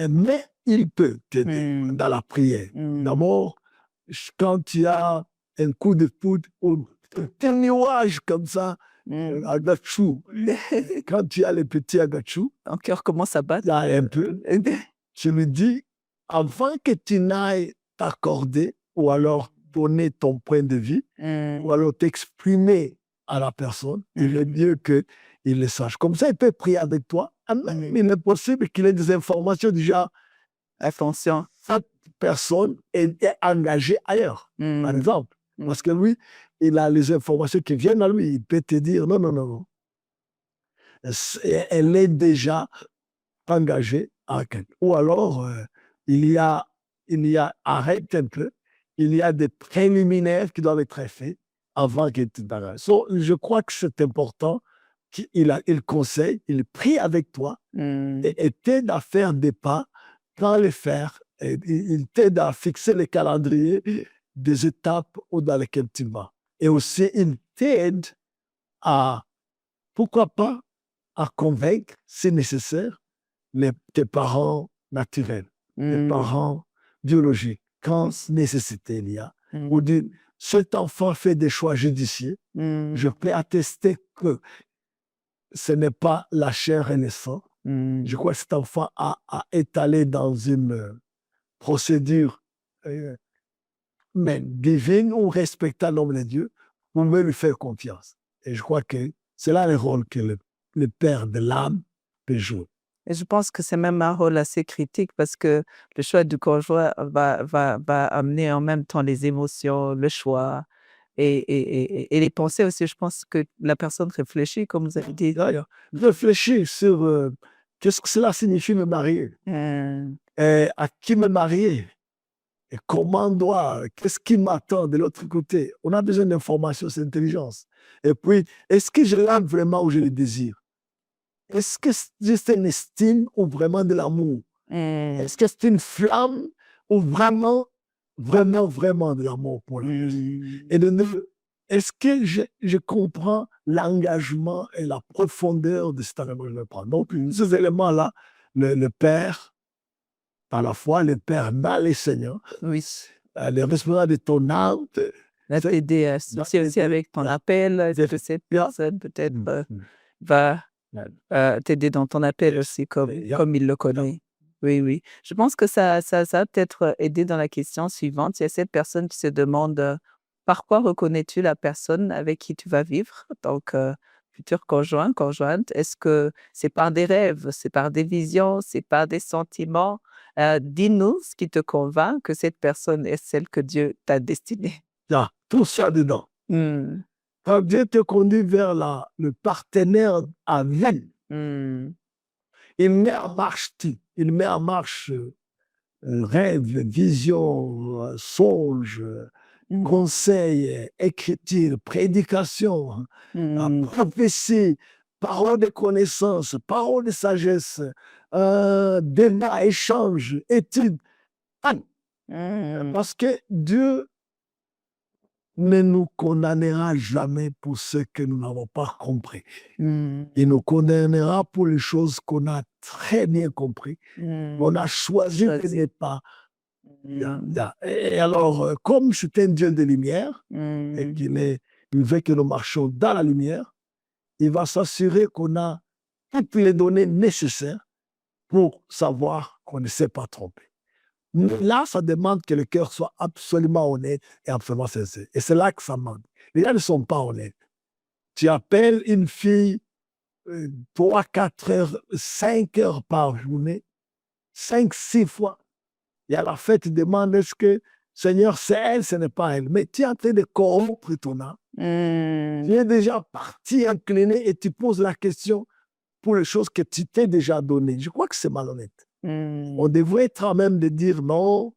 mais il peut t'aider dans la prière. D'abord, quand tu as un coup de foudre ou un nuage comme ça, agachou, quand tu as les petits agachou, ton cœur commence à battre. Là, un peu, tu lui dis, avant que tu n'ailles t'accorder ou alors donner ton point de vue ou alors t'exprimer à la personne, il est mieux qu'il le sache. Comme ça, il peut prier avec toi. Mais il est possible qu'il ait des informations du genre, attention, cette personne est engagée ailleurs, par exemple. Parce que lui, il a les informations qui viennent à lui. Il peut te dire, non, non, non, non. Elle est déjà engagée à quelqu'un. Ou alors, il y a, arrête un peu, il y a des préliminaires qui doivent être faits avant que tu t'engages. Je crois que c'est important qu'il conseille, il prie avec toi et t'aide à faire des pas dans les faire. Et il t'aide à fixer le calendrier des étapes dans lesquelles tu vas. Et aussi, il t'aide à, pourquoi pas, à convaincre, si nécessaire, tes parents naturels, tes parents biologiques, quand nécessité il y a. Ou dire, cet enfant fait des choix judicieux, je peux attester que ce n'est pas la chair et le sang. Je crois que cet enfant a étalé dans une procédure mais divine ou respectant l'homme de Dieu, vous pouvez lui faire confiance. Et je crois que c'est là le rôle que le père de l'âme peut jouer. Et je pense que c'est même un rôle assez critique parce que le choix du conjoint va amener en même temps les émotions, le choix et les pensées aussi. Je pense que la personne réfléchit, comme vous avez dit. Réfléchir sur qu'est-ce que cela signifie me marier, et à qui me marier, et comment qu'est-ce qui m'attend de l'autre côté. On a besoin d'informations, c'est l'intelligence. Et puis, est-ce que je l'aime vraiment ou je le désire? Est-ce que c'est juste une estime ou vraiment de l'amour? Est-ce que c'est une flamme ou vraiment de l'amour pour lui? Et de ne est-ce que je comprends l'engagement et la profondeur de cet engagement que je vais prendre? Donc, ces éléments-là, le Père, par la foi, le Père dans les Seigneur, Oui. les responsables de ton âme, Va c'est- t'aider à associer aussi avec ton appel. Est-ce que cette personne peut-être va t'aider dans ton appel aussi comme il le connaît? Oui, oui. Je pense que ça va peut-être aider dans la question suivante. Il y a cette personne qui se demande par quoi reconnais-tu la personne avec qui tu vas vivre? Donc, futur conjoint, conjointe. Est-ce que c'est par des rêves, c'est par des visions, c'est par des sentiments? Dis-nous ce qui te convainc que cette personne est celle que Dieu t'a destinée. Il y a tout ça dedans. Mmh. Quand Dieu te conduit vers le partenaire à vie, Mmh. il met en marche tout. Il met en marche rêve, vision, songe, conseil, écriture, prédication, prophétie, parole de connaissance, parole de sagesse, débat, échange, étude. Parce que Dieu ne nous condamnera jamais pour ce que nous n'avons pas compris. Il nous condamnera pour les choses qu'on a très bien compris. On a choisi de ne pas. Et alors, comme c'est un Dieu de lumière, et il veut que nous marchions dans la lumière, il va s'assurer qu'on a toutes les données nécessaires pour savoir qu'on ne s'est pas trompé. Là, ça demande que le cœur soit absolument honnête et absolument sincère. Et c'est là que ça manque. Les gens ne sont pas honnêtes. Tu appelles une fille 3, 4 heures, 5 heures par journée, 5, 6 fois. Et à la fin, tu demandes est-ce que, Seigneur, c'est elle, ce n'est pas elle. Mais tu es en train de corrompre ton âme. Tu es déjà parti incliné et tu poses la question pour les choses que tu t'es déjà données. Je crois que c'est malhonnête. On devrait être à même de dire non,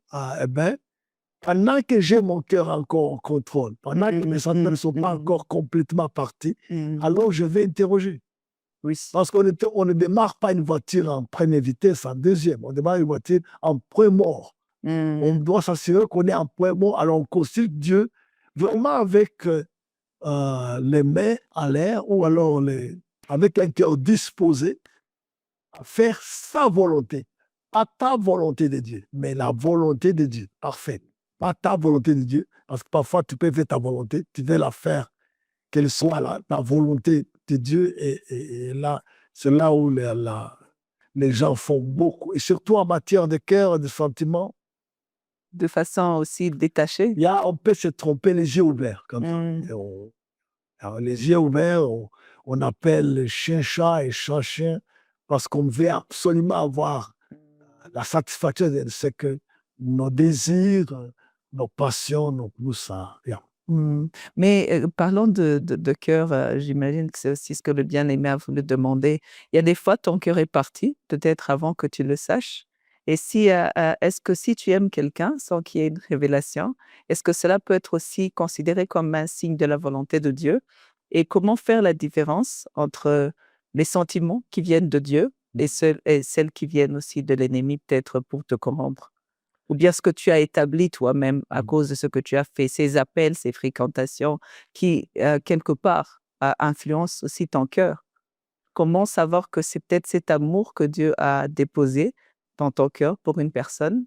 pendant que j'ai mon cœur encore en contrôle, pendant que mes sentiments ne sont pas encore complètement partis, alors je vais interroger. Oui. Parce qu'on ne démarre pas une voiture en première vitesse, en deuxième. On démarre une voiture en point mort. On doit s'assurer qu'on est en point mort. Alors on consulte Dieu vraiment avec les mains en l'air ou alors avec un cœur disposé à faire sa volonté. Pas ta volonté de Dieu, mais la volonté de Dieu. Parfaite. Pas ta volonté de Dieu, parce que parfois tu peux faire ta volonté, tu veux la faire, qu'elle soit la volonté de Dieu. Et là, c'est là où les gens font beaucoup. Et surtout en matière de cœur et de sentiments. De façon aussi détachée. On peut se tromper les yeux ouverts. Comme ça. Alors, les yeux ouverts, on appelle chien-chat et chat-chien parce qu'on veut absolument avoir la satisfaction de ce que nos désirs, nos passions, nos plus ça. Mais parlons de cœur, j'imagine que c'est aussi ce que le bien-aimé a voulu demander. Il y a des fois, ton cœur est parti, peut-être avant que tu le saches. Et est-ce que si tu aimes quelqu'un sans qu'il y ait une révélation, est-ce que cela peut être aussi considéré comme un signe de la volonté de Dieu? Et comment faire la différence entre les sentiments qui viennent de Dieu et celles qui viennent aussi de l'ennemi, peut-être pour te corrompre? Ou bien ce que tu as établi toi-même à cause de ce que tu as fait, ces appels, ces fréquentations qui, quelque part, influencent aussi ton cœur. Comment savoir que c'est peut-être cet amour que Dieu a déposé dans ton cœur pour une personne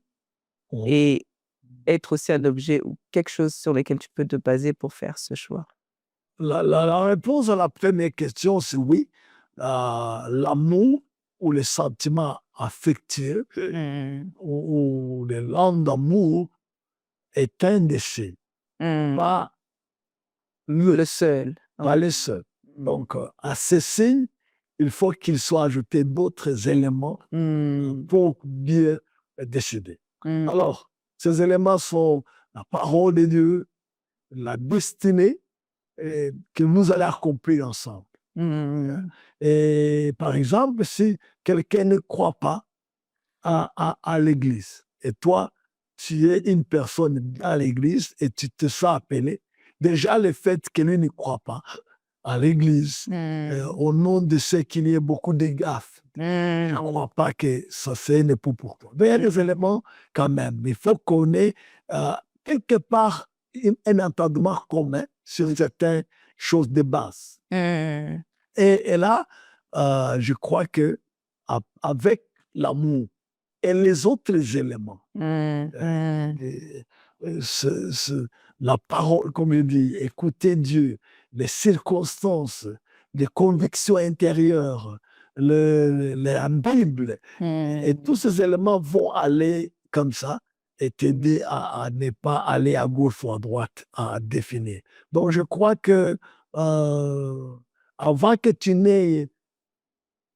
et être aussi un objet ou quelque chose sur lequel tu peux te baser pour faire ce choix? La réponse à la première question, c'est oui. L'amour ou les sentiments affectifs ou les langues d'amour est un déchet, pas Le seul. pas le seul. Donc, à ces signes, il faut qu'il soit ajouté d'autres éléments pour bien décider. Alors, ces éléments sont la parole de Dieu, la destinée que nous allons accomplir ensemble. Et par exemple, si quelqu'un ne croit pas à l'Église, et toi, tu es une personne dans l'Église et tu te sens appelé, déjà le fait que lui ne croit pas à l'Église, au nom de ce qu'il y ait beaucoup de gaffes, je ne crois pas que ça c'est une époux pour toi. Mais il y a des éléments quand même. Il faut qu'on ait quelque part un entendement commun sur certaines choses de base. Et là, je crois que avec l'amour et les autres éléments, et, la parole, comme il dit, écouter Dieu, les circonstances, les convictions intérieures, la Bible, et tous ces éléments vont aller comme ça et t'aider à ne pas aller à gauche ou à droite, à définir. Donc, je crois que avant que tu n'aies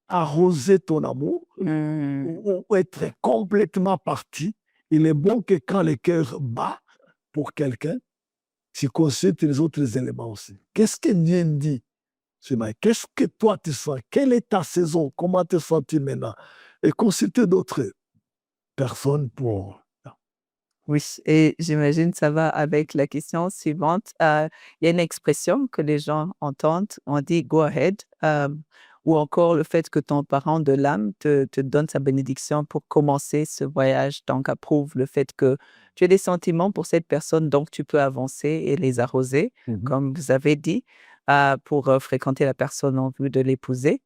arrosé ton amour ou être complètement parti, il est bon que quand le cœur bat pour quelqu'un, tu consultes les autres éléments aussi. Qu'est-ce que Dieu dit? Qu'est-ce que toi tu sens? Quelle est ta saison? Comment te sens-tu maintenant? Et consulter d'autres personnes pour... Oui, et j'imagine ça va avec la question suivante. Il y a une expression que les gens entendent, on dit go ahead, ou encore le fait que ton parent de l'âme te donne sa bénédiction pour commencer ce voyage, donc approuve le fait que tu as des sentiments pour cette personne, donc tu peux avancer et les arroser, comme vous avez dit, pour fréquenter la personne en vue de l'épouser.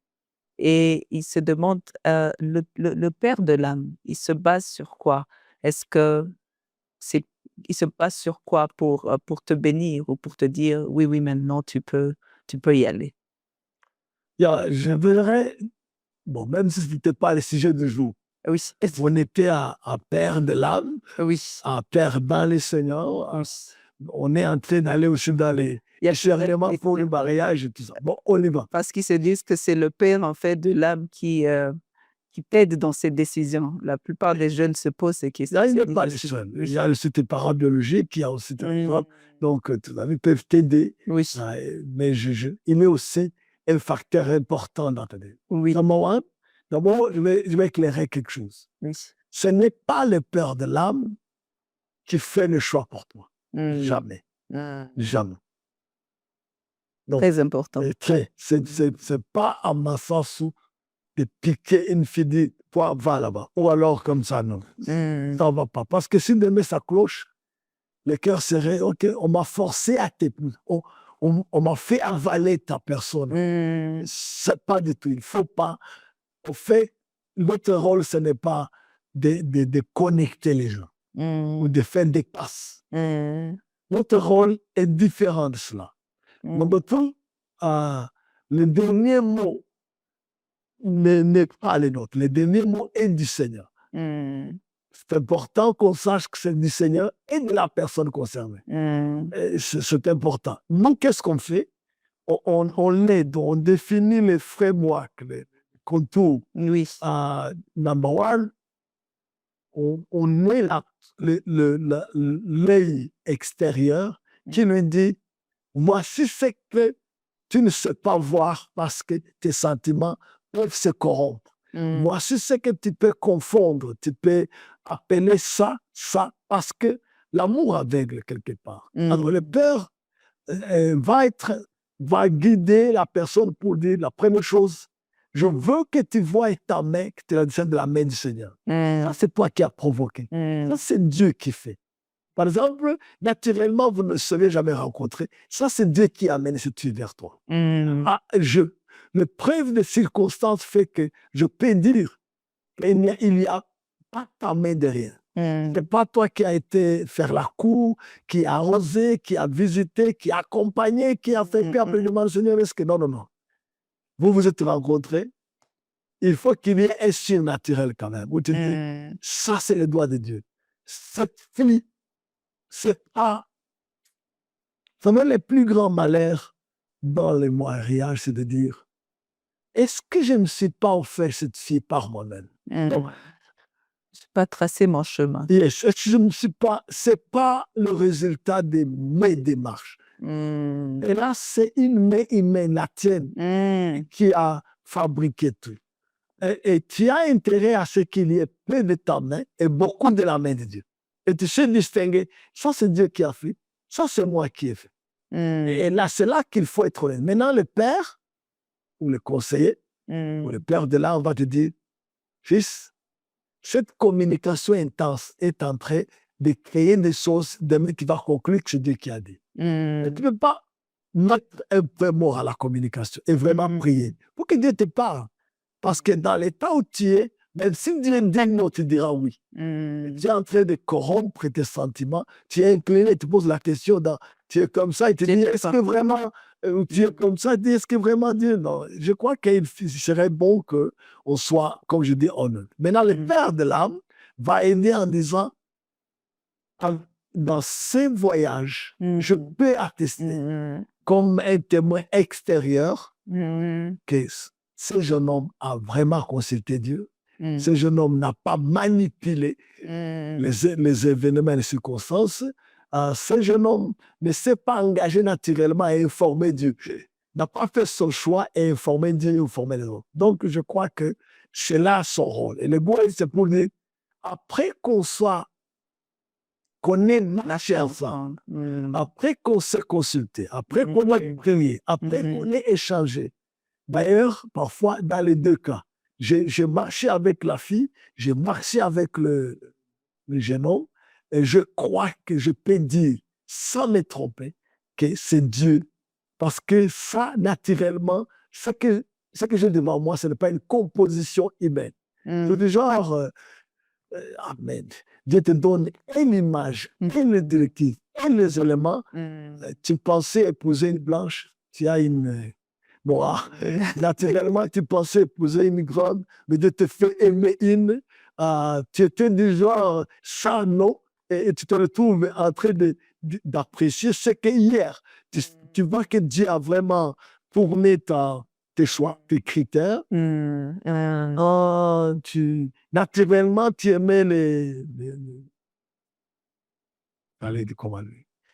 Et il se demande, le père de l'âme, il se base sur quoi? Est-ce que il se base sur quoi pour te bénir ou pour te dire: «Oui, oui, maintenant tu peux y aller»? Je verrais, bon, même si ce n'était pas le sujet du jour, Oui, on était à Père de l'âme, oui, à Père dans le Seigneur. oui. On est en train d'aller aussi dans les Il y a chèrements pour le mariage et tout ça. Bon, on y va. parce qu'ils se disent que c'est le père, en fait, de l'âme qui t'aide dans ces décisions. La plupart des jeunes se posent ces questions. Il n'y a pas les seuls. Il y a aussi tes parents biologiques, il y a aussi tes parents. Donc, tes amis peuvent t'aider. Oui, Mais il est aussi un facteur important dans ta vie. oui, D'abord, je vais éclairer quelque chose. oui. Ce n'est pas le père de l'âme qui fait le choix pour toi. Jamais. Jamais. Donc, Très important. c'est pas à ma sens où de piquer une fille, dit, toi, va là-bas. Ou alors comme ça, non. Ça ne va pas. Parce que si demain ça cloche, le cœur serait, OK, on m'a forcé à t'épouser. On m'a fait avaler ta personne. C'est pas du tout. Il ne faut pas. En fait, notre rôle, ce n'est pas de connecter les gens ou de faire des passes. Notre rôle est différent de cela. Number two, le dernier mot n'est pas le nôtre. Le dernier mot est du Seigneur. C'est important qu'on sache que c'est du Seigneur et de la personne concernée. C'est important. Nous, qu'est-ce qu'on fait? On aide, on définit les frameworks, les contours. Oui. Number one, on est l'œil extérieur qui nous dit, voici ce que tu ne sais pas voir parce que tes sentiments peuvent se corrompre. Voici ce que tu peux confondre. Tu peux appeler ça, parce que l'amour aveugle quelque part. Alors le père va guider la personne pour dire la première chose, je veux que tu vois ta main, que tu la descends de la main du Seigneur. Ça, c'est toi qui as provoqué. Ça, c'est Dieu qui fait. Par exemple, naturellement, vous ne le savez jamais rencontré. Ça, c'est Dieu qui amène ce truc vers toi. Le preuve de circonstance fait que je peux dire qu'il n'y a pas ta main derrière. Ce n'est pas toi qui as été faire la cour, qui a arrosé, qui a visité, qui a accompagné, qui a fait peur le Seigneur. Non. Vous vous êtes rencontrés. Il faut qu'il y ait un surnaturel quand même. Où tu dis, ça, c'est le doigt de Dieu. Cette fille, c'est pas... Vraiment, le plus grand malheur dans les mariages, c'est de dire, est-ce que je ne suis pas offert cette fille par moi-même? Je n'ai pas tracé mon chemin. Je ne suis pas... C'est pas le résultat de mes démarches. Et là, c'est une main humaine, la tienne, qui a fabriqué tout. Et tu as intérêt à ce qu'il y ait peu de ta main et beaucoup de la main de Dieu. Et tu sais distinguer, ça c'est Dieu qui a fait, ça c'est moi qui ai fait. Et là, c'est là qu'il faut être honnête. Maintenant, le père, ou le conseiller, ou le père de l'âme va te dire, fils, cette communication intense est en train de créer des choses demain qui va conclure que c'est Dieu qui a dit. Et tu ne peux pas mettre un peu mot à la communication et vraiment prier pour que Dieu te parle. Parce que dans l'état où tu es, même si Dieu dit non, tu diras oui. Tu es en train de corrompre tes sentiments. Tu es incliné, tu poses la question, tu es comme ça, et tu dis, est-ce que vraiment, tu es comme ça, dis, est-ce que vraiment Dieu, non. Je crois qu'il serait bon qu'on soit, comme je dis, honnête. Maintenant, le Père de l'âme va aider en disant, dans ces voyages, je peux attester comme un témoin extérieur que ce jeune homme a vraiment consulté Dieu. Ce jeune homme n'a pas manipulé les événements et les circonstances. Ce jeune homme ne s'est pas engagé naturellement à informer Dieu. N'a pas fait son choix et informer Dieu ou informer les autres. Donc, je crois que c'est là son rôle. Et le bon, c'est pour dire, après qu'on ait marché ensemble, après qu'on s'est consulté, après qu'on ait prié, après qu'on ait échangé. D'ailleurs, parfois, dans les deux cas, j'ai marché avec la fille, j'ai marché avec le jeune homme, et je crois que je peux dire, sans me tromper, que c'est Dieu. Parce que ça, naturellement, ce que j'ai devant moi, ce n'est pas une composition humaine. C'est du genre, Amen. Dieu te donne une image, une directive, un élément. Tu pensais épouser une blanche, tu as une noire. Naturellement, tu pensais épouser une grande, mais Dieu te fait aimer une. Tu étais du genre ça, non, et tu te retrouves en train d'apprécier ce que hier. Tu vois que Dieu a vraiment tourné tes choix, tes critères. Naturellement, tu aimais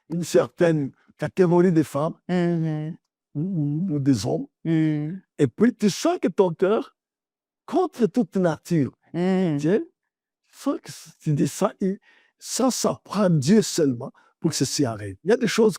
une certaine catégorie de femmes ou des hommes. Et puis, tu sens que ton cœur, contre toute nature, tu dis ça, ça prend Dieu seulement pour que ceci arrive. Il y a des choses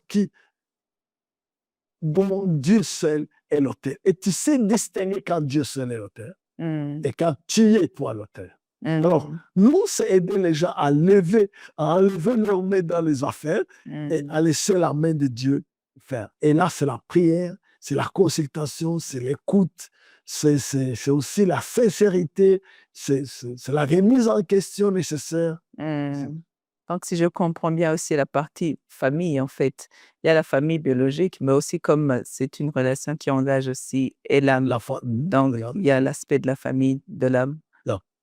dont Dieu seul est l'auteur. Et tu sais distinguer quand Dieu seul est l'auteur et quand tu es toi l'auteur. Alors, nous, c'est aider les gens à enlever leur main dans les affaires et à laisser la main de Dieu faire. Et là, c'est la prière, c'est la consultation, c'est l'écoute, c'est aussi la sincérité, c'est la remise en question nécessaire. Donc, si je comprends bien aussi la partie famille, en fait, il y a la famille biologique, mais aussi comme c'est une relation qui engage aussi et l'âme. Donc, il y a l'aspect de la famille, de l'âme.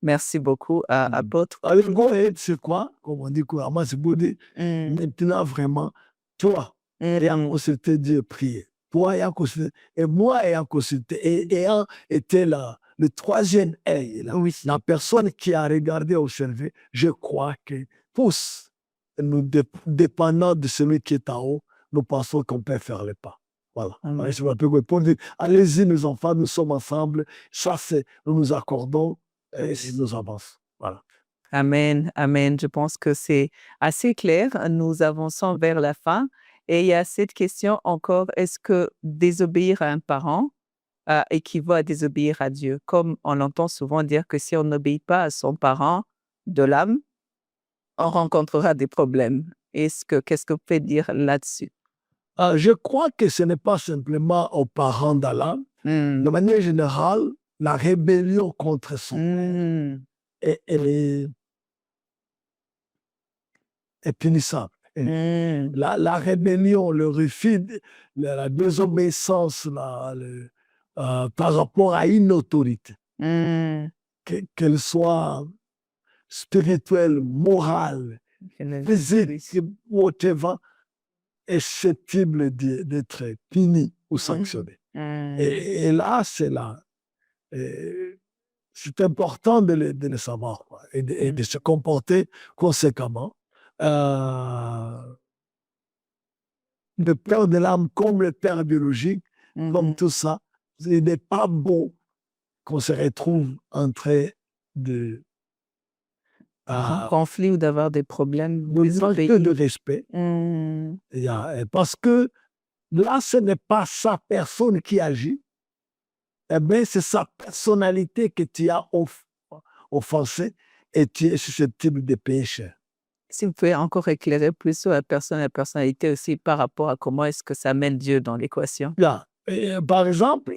Merci beaucoup, apôtre. Alors, go ahead, c'est quoi? Comme on dit couramment, c'est pour dire, maintenant, vraiment, toi, ayant consulté Dieu, prier. Toi, ayant consulté, et moi, ayant consulté, et ayant été le troisième œil, la personne qui a regardé, observé, je crois que tous, nous dépendant de celui qui est en haut, nous pensons qu'on peut faire le pas. Voilà. Je vais un peu répondre. Allez-y, mes enfants, nous sommes ensemble. Ça, c'est, nous nous accordons et nous avançons. Voilà. Amen, amen. Je pense que c'est assez clair. Nous avançons vers la fin. Et il y a cette question encore, est-ce que désobéir à un parent équivaut à désobéir à Dieu? Comme on entend souvent dire que si on n'obéit pas à son parent de l'âme, on rencontrera des problèmes. Qu'est-ce que vous pouvez dire là-dessus? Je crois que ce n'est pas simplement aux parents d'Allah. De manière générale, la rébellion contre son père est punissable. La rébellion, le refus, la désobéissance par rapport à une autorité, qu'elle soit spirituelle, morale, physique, whatever, est susceptible d'être puni ou sanctionné. Et là, c'est important de le savoir, quoi, et de se comporter conséquemment. Le père de l'âme comme le père biologique, comme tout ça, il n'est pas bon qu'on se retrouve en train de conflit ou d'avoir des problèmes de respect. Parce que là, ce n'est pas sa personne qui agit, eh bien, c'est sa personnalité que tu as offensée et tu es susceptible de pécher. Si vous pouvez encore éclairer plus sur la personnalité aussi par rapport à comment est-ce que ça mène Dieu dans l'équation? Là, par exemple,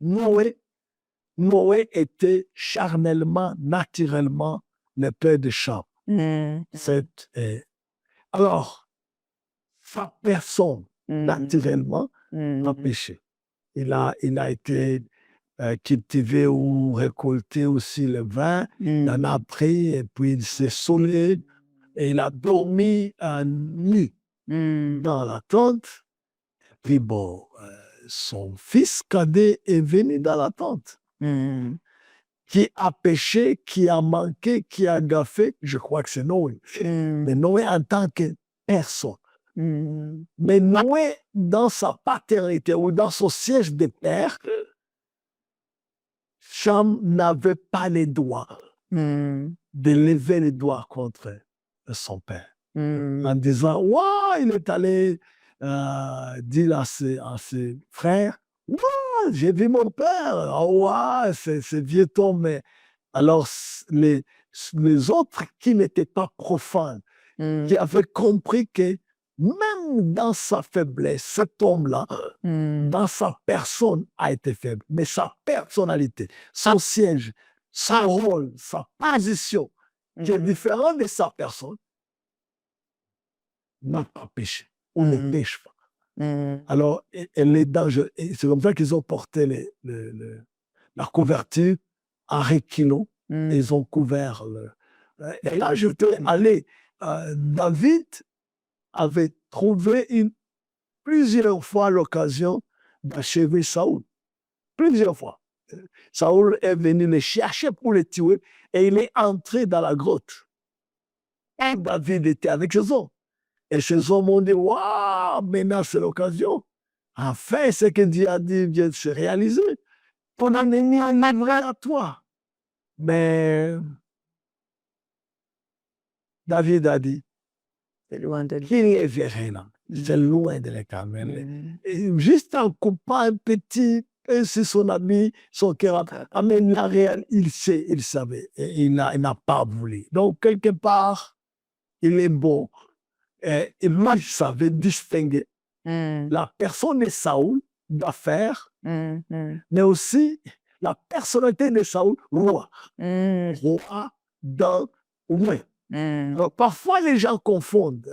Noé était charnellement, naturellement le père de Cham. Alors, sa personne, naturellement, a péché. Il a été cultivé ou récolté aussi le vin, il en a pris et puis il s'est saoulé et il a dormi nu dans la tente. Puis bon, son fils cadet est venu dans la tente. Qui a péché, qui a manqué, qui a gaffé, je crois que c'est Noé. Mais Noé en tant que personne. Mais Noé, dans sa paternité ou dans son siège de père, Cham n'avait pas les droits de lever les doigts contre son père. En disant, waouh, il est allé dire à ses frères, waouh, j'ai vu mon père, waouh, c'est vieux Tom. Mais alors, les autres qui n'étaient pas profanes, qui avaient compris que même dans sa faiblesse, cet homme-là, dans sa personne, a été faible. Mais sa personnalité, son siège, son rôle, sa position, qui est différente de sa personne, n'a pas péché. On ne pêche pas. Alors, elle est dangereuse. Et c'est comme ça qu'ils ont porté la couverture à reculons. Et ils ont couvert et là, je peux aller. David avait trouvé plusieurs fois l'occasion d'achever Saoul. Plusieurs fois. Saoul est venu le chercher pour le tuer et il est entré dans la grotte. Et David était avec ses hommes. Et ses hommes ont dit, waouh, maintenant c'est l'occasion. Enfin, ce que Dieu a dit vient de se réaliser. Ton ennemi en à toi. Mais David a dit, C'est loin de lui. qu'il est véritable. C'est loin de l'Éternel. Juste en coupant un petit peu sur son ami, son cœur, mais la réelle, il savait. Et il n'a pas voulu. Donc, quelque part, il est bon. Et moi, je savais distinguer la personne de Saoul, d'affaires, mais aussi la personnalité de Saoul, roi. Roi dans oui. Donc, parfois, les gens confondent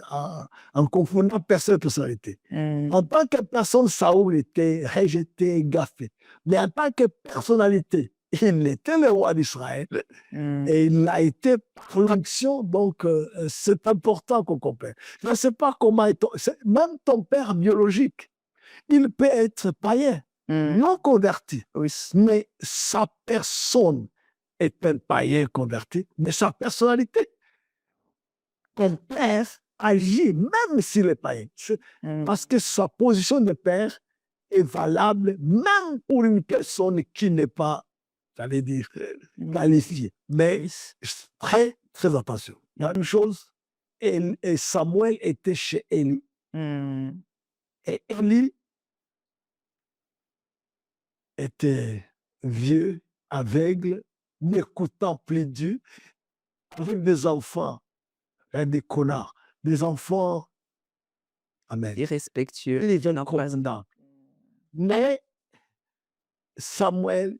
en confondant personne et personnalité. En tant que personne, Saoul était rejeté, gaffé. Mais en tant que personnalité, il était le roi d'Israël et il a été par l'action. Donc, c'est important qu'on comprenne. Je ne sais pas comment... Même ton père biologique, il peut être païen, non converti. Mais sa personne est un païen converti, mais sa personnalité, ton père agit même s'il est païen. Parce que sa position de père est valable même pour une personne qui n'est pas, j'allais dire, qualifiée. Mais très, très attention. Il y a une chose, et Samuel était chez Élie. Et Élie était vieux, aveugle, n'écoutant plus Dieu, avec des enfants, des connards, des enfants, amen, Irrespectueux. les incompétents. Mais Samuel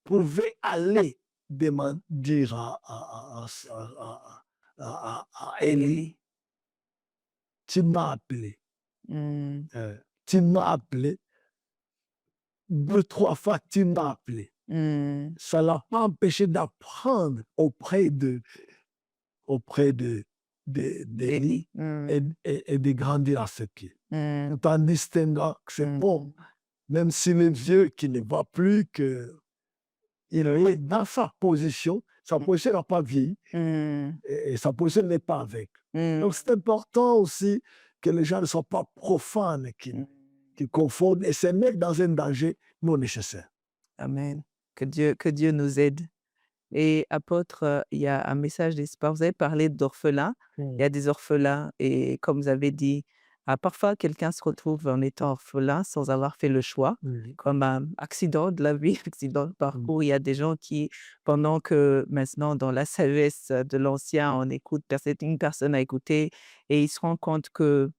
pouvait aller dire à Élie, tu m'as appelé. Tu m'as appelé. 2, 3 fois, tu m'as appelé. Ça ne l'a pas empêché d'apprendre auprès d'Élie et de grandir à ce pied. Tout en distinguant que c'est bon, même s'il est vieux, qui ne va plus, qu'il est dans sa position n'a pas vieilli et sa position n'est pas avec. Donc c'est important aussi que les gens ne soient pas profanes, qui confondent et se mettent dans un danger non nécessaire. Amen. Que Dieu nous aide. Et apôtre, il y a un message d'espoir. Vous avez parlé d'orphelins. Il y a des orphelins et comme vous avez dit, Parfois, quelqu'un se retrouve en étant orphelin sans avoir fait le choix, comme un accident de la vie, accident de parcours. Il y a des gens qui, pendant que maintenant, dans la sagesse de l'ancien, on écoute, une personne à écouter et il se rend compte que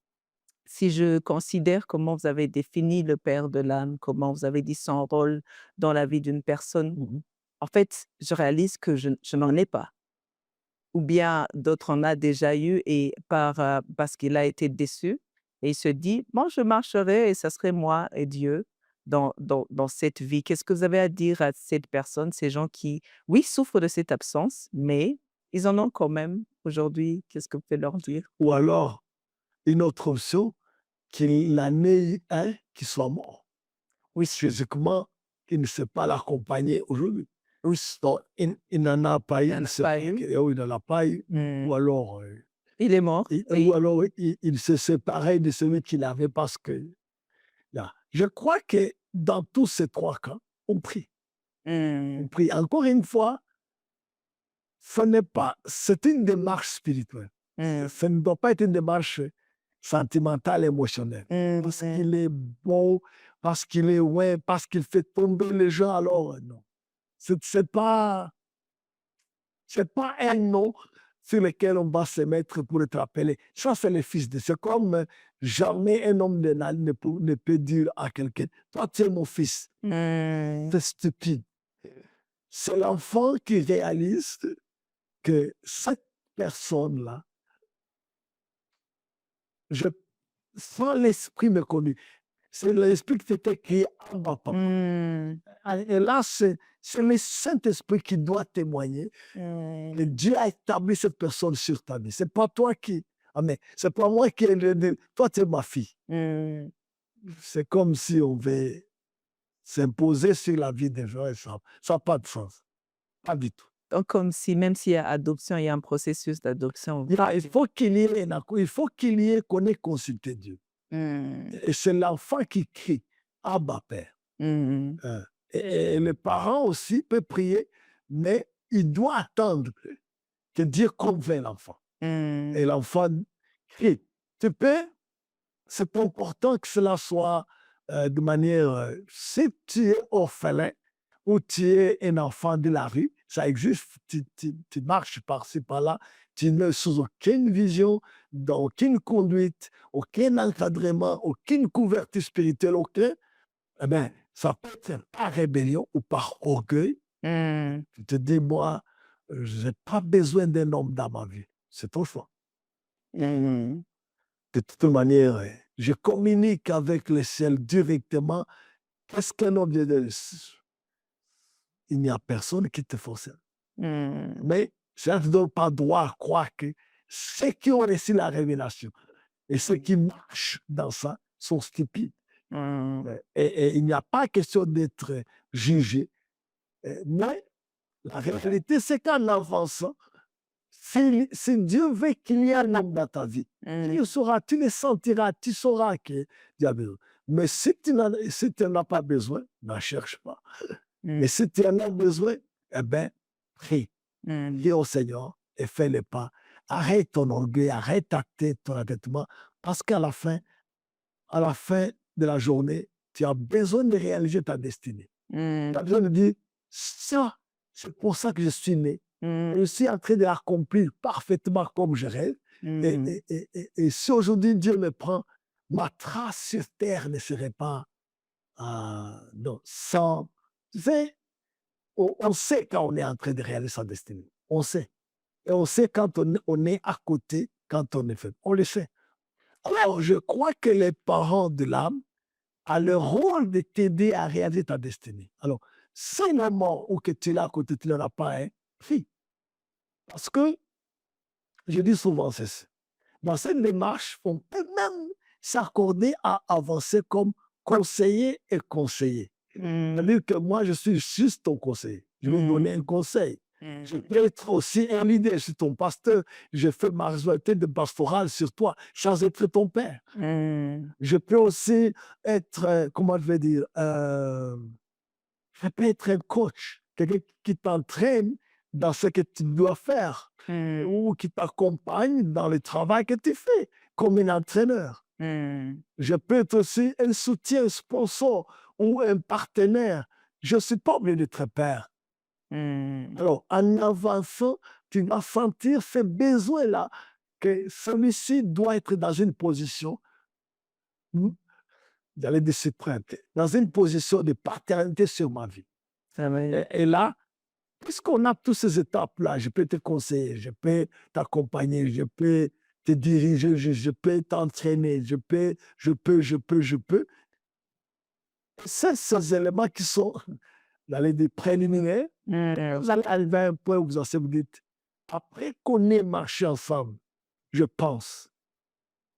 si je considère comment vous avez défini le père de l'âme, comment vous avez dit son rôle dans la vie d'une personne, en fait, je réalise que je n'en ai pas. Ou bien d'autres en a déjà eu et parce qu'il a été déçu et il se dit: «Moi, je marcherai et ça serait moi et Dieu dans cette vie». Qu'est-ce que vous avez à dire à cette personne, ces gens qui, oui, souffrent de cette absence, mais ils en ont quand même aujourd'hui? Qu'est-ce que vous pouvez leur dire? Ou alors, une autre option, qu'il en ait un qui soit mort. Oui, Physiquement, il ne sait pas l'accompagner aujourd'hui. oui, Donc, il n'en a pas eu, il il en ne a sait pas pas eu. il n'en a pas eu, ou alors, Il est mort, ou oui. alors il s'est séparé de celui qu'il avait parce que là. Je crois que dans tous ces 3 cas, on prie. On prie. Encore une fois, c'est une démarche spirituelle. Ça ne doit pas être une démarche sentimentale, émotionnelle. Parce qu'il est bon, parce qu'il est ouais, parce qu'il fait tomber les gens, alors non. C'est pas un nom sur lequel on va se mettre pour être appelé. Ça, c'est le fils de. C'est comme jamais un homme ne peut dire à quelqu'un: toi, tu es mon fils. C'est stupide. C'est l'enfant qui réalise que cette personne-là, je sans l'esprit méconnu, c'est l'esprit qui t'était crié Abba, papa. Et là, c'est le Saint-Esprit qui doit témoigner que Dieu a établi cette personne sur ta vie. C'est pas toi qui. Amen. C'est pas moi qui ai le. Toi, tu es ma fille. C'est comme si on veut s'imposer sur la vie des gens et ça n'a pas de sens. Pas du tout. Donc comme si même s'il y a adoption, il y a un processus d'adoption. Il faut qu'il y ait qu'on ait consulté Dieu. Et c'est l'enfant qui crie Abba, Père. Hein. Et les parents aussi peuvent prier, mais il doit attendre que Dieu convainc l'enfant. Et l'enfant crie. C'est pas important que cela soit de manière. Si tu es orphelin ou tu es un enfant de la rue, ça existe, tu marches par-ci, par-là, tu n'es sous aucune vision, dans aucune conduite, aucun encadrement, aucune couverture spirituelle, aucun. Eh bien, ça peut être par rébellion ou par orgueil. Tu te dis, moi, je n'ai pas besoin d'un homme dans ma vie. C'est ton choix. De toute manière, je communique avec le ciel directement. Qu'est-ce qu'un homme vient de. Il n'y a personne qui te force. Mais ça ne te donne pas droit à croire que ceux qui ont reçu la révélation et ceux qui marchent dans ça sont stupides. Et il n'y a pas question d'être jugé. Mais la réalité, c'est qu'en avançant, si Dieu veut qu'il y ait un homme dans ta vie, tu le sentiras, tu sauras que Dieu a besoin. Mais si tu n'en as pas besoin, n'en cherche pas. Mais si tu en as besoin, eh bien, prie. Dis au Seigneur et fais le pas. Arrête ton orgueil, arrête ton entêtement, parce qu'à la fin de la journée, tu as besoin de réaliser ta destinée. Tu as besoin de dire, ça, c'est pour ça que je suis né. Je suis en train de l'accomplir parfaitement comme je rêve. Et si aujourd'hui Dieu me prend, ma trace sur terre ne serait pas non, sans. Tu sais, on sait quand on est en train de réaliser sa destinée. On sait. Et on sait quand on est à côté, quand on est fait. On le sait. Alors, je crois que les parents de l'âme ont le rôle de t'aider à réaliser ta destinée. Alors, c'est le moment où que tu es là à côté, tu n'en as pas un, prie. Parce que, je dis souvent ceci, dans cette démarche, on peut même s'accorder à avancer comme conseiller et conseiller. C'est-à-dire que moi, je suis juste ton conseiller. Je vais te donner un conseil. Je peux être aussi un leader, je suis ton pasteur. Je fais ma responsabilité de pastorale sur toi, sans être ton père. Je peux aussi être, comment je vais dire, je peux être un coach, quelqu'un qui t'entraîne dans ce que tu dois faire ou qui t'accompagne dans le travail que tu fais, comme un entraîneur. Je peux être aussi un soutien, un sponsor ou un partenaire. Je ne suis pas obligé d'être père. Alors, en avançant, tu vas sentir ce besoin-là, que celui-ci doit être dans une position, j'allais dire suprême, dans une position de paternité sur ma vie. Amen. Et là, puisqu'on a toutes ces étapes-là, je peux te conseiller, je peux t'accompagner, je peux te diriger, je peux t'entraîner, je peux. Ces éléments qui sont dans les préliminaires, vous allez arriver à un point où vous dites, après qu'on ait marché ensemble, je pense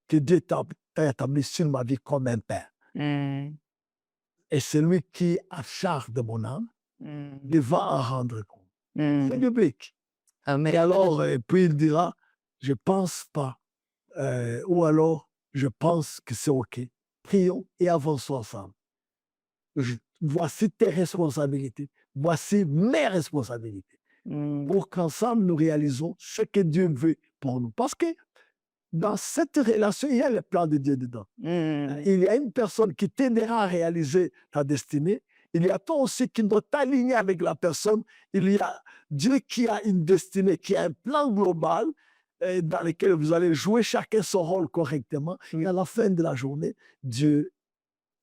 que Dieu t'a établi sur ma vie comme un père. Et celui qui a charge de mon âme, il va en rendre compte. C'est biblique. Amen. Et alors, puis il dira, je pense pas, ou alors, je pense que c'est OK. Prions et avançons ensemble. Voici tes responsabilités. Voici mes responsabilités. Pour qu'ensemble, nous réalisons ce que Dieu veut pour nous. Parce que dans cette relation, il y a le plan de Dieu dedans. Il y a une personne qui t'aidera à réaliser ta destinée. Il y a toi aussi qui doit t'aligner avec la personne. Il y a Dieu qui a une destinée, qui a un plan global dans lequel vous allez jouer chacun son rôle correctement. Et à la fin de la journée, Dieu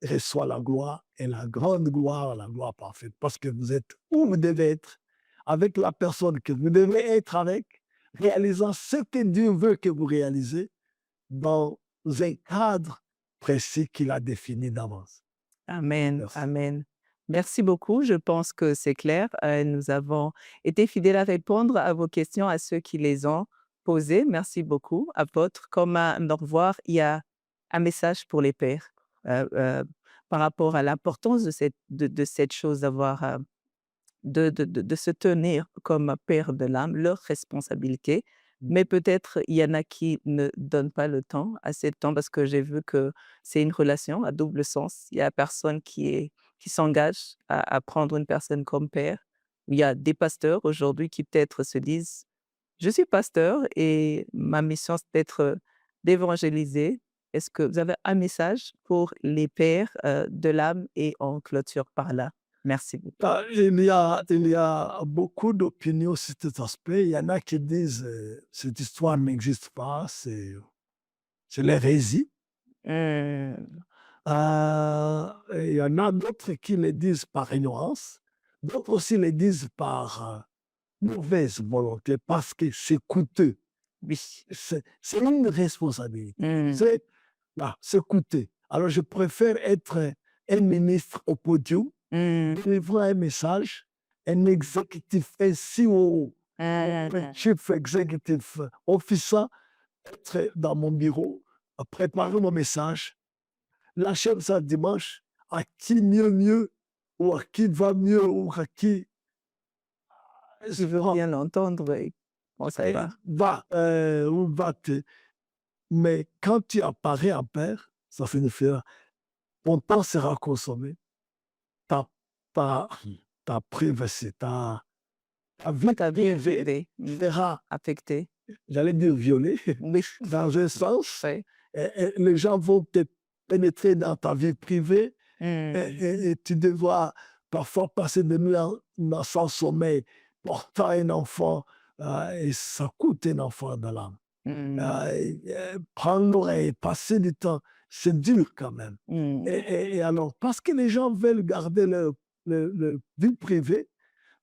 reçoit la gloire et la grande gloire, la gloire parfaite. Parce que vous êtes où vous devez être, avec la personne que vous devez être avec, réalisant ce que Dieu veut que vous réalisez dans un cadre précis qu'il a défini d'avance. Amen. Merci. Amen. Merci beaucoup. Je pense que c'est clair. Nous avons été fidèles à répondre à vos questions, à ceux qui les ont posées. Merci beaucoup, apôtre. Comme un au revoir, il y a un message pour les pères par rapport à l'importance de cette chose d'avoir, de se tenir comme père de l'âme, leur responsabilité. Mais peut-être il y en a qui ne donnent pas le temps, assez de temps, parce que j'ai vu que c'est une relation à double sens. Il y a personne qui s'engage à prendre une personne comme père. Il y a des pasteurs aujourd'hui qui peut-être se disent: «Je suis pasteur et ma mission, c'est d'être, d'évangéliser». Est-ce que vous avez un message pour les pères, de l'âme et on clôture par là? Merci beaucoup. Il y a beaucoup d'opinions sur cet aspect. Il y en a qui disent cette histoire n'existe pas, c'est l'hérésie. Mmh. Il y en a d'autres qui le disent par ignorance, d'autres aussi le disent par mauvaise volonté, parce que c'est coûteux. Oui. C'est une responsabilité. Mmh. C'est coûteux. Alors, je préfère être un ministre au podium, Mmh. délivrant un message, un exécutif, un CEO, un Mmh. chief executive officer, être dans mon bureau, préparer mon message, lâcher ça dimanche, à qui mieux, ou à qui va mieux, ou à qui Je veux bien l'entendre et on sait pas. va. Mais quand tu apparais en père, ça signifiera ton temps sera consommé, ta, ta, ta privacité, ta vie Ta vie privée privée, sera, affectée. j'allais dire, violée, Oui. dans un sens. Ouais. Et les gens vont te pénétrer dans ta vie privée Mmh. et tu devras parfois passer des nuits sans sommeil, portant un enfant, et ça coûte un enfant dans l'âme. Mmh. Prendre l'oreille, passer du temps, c'est dur quand même. Mmh. Et alors, parce que les gens veulent garder leur vie privée,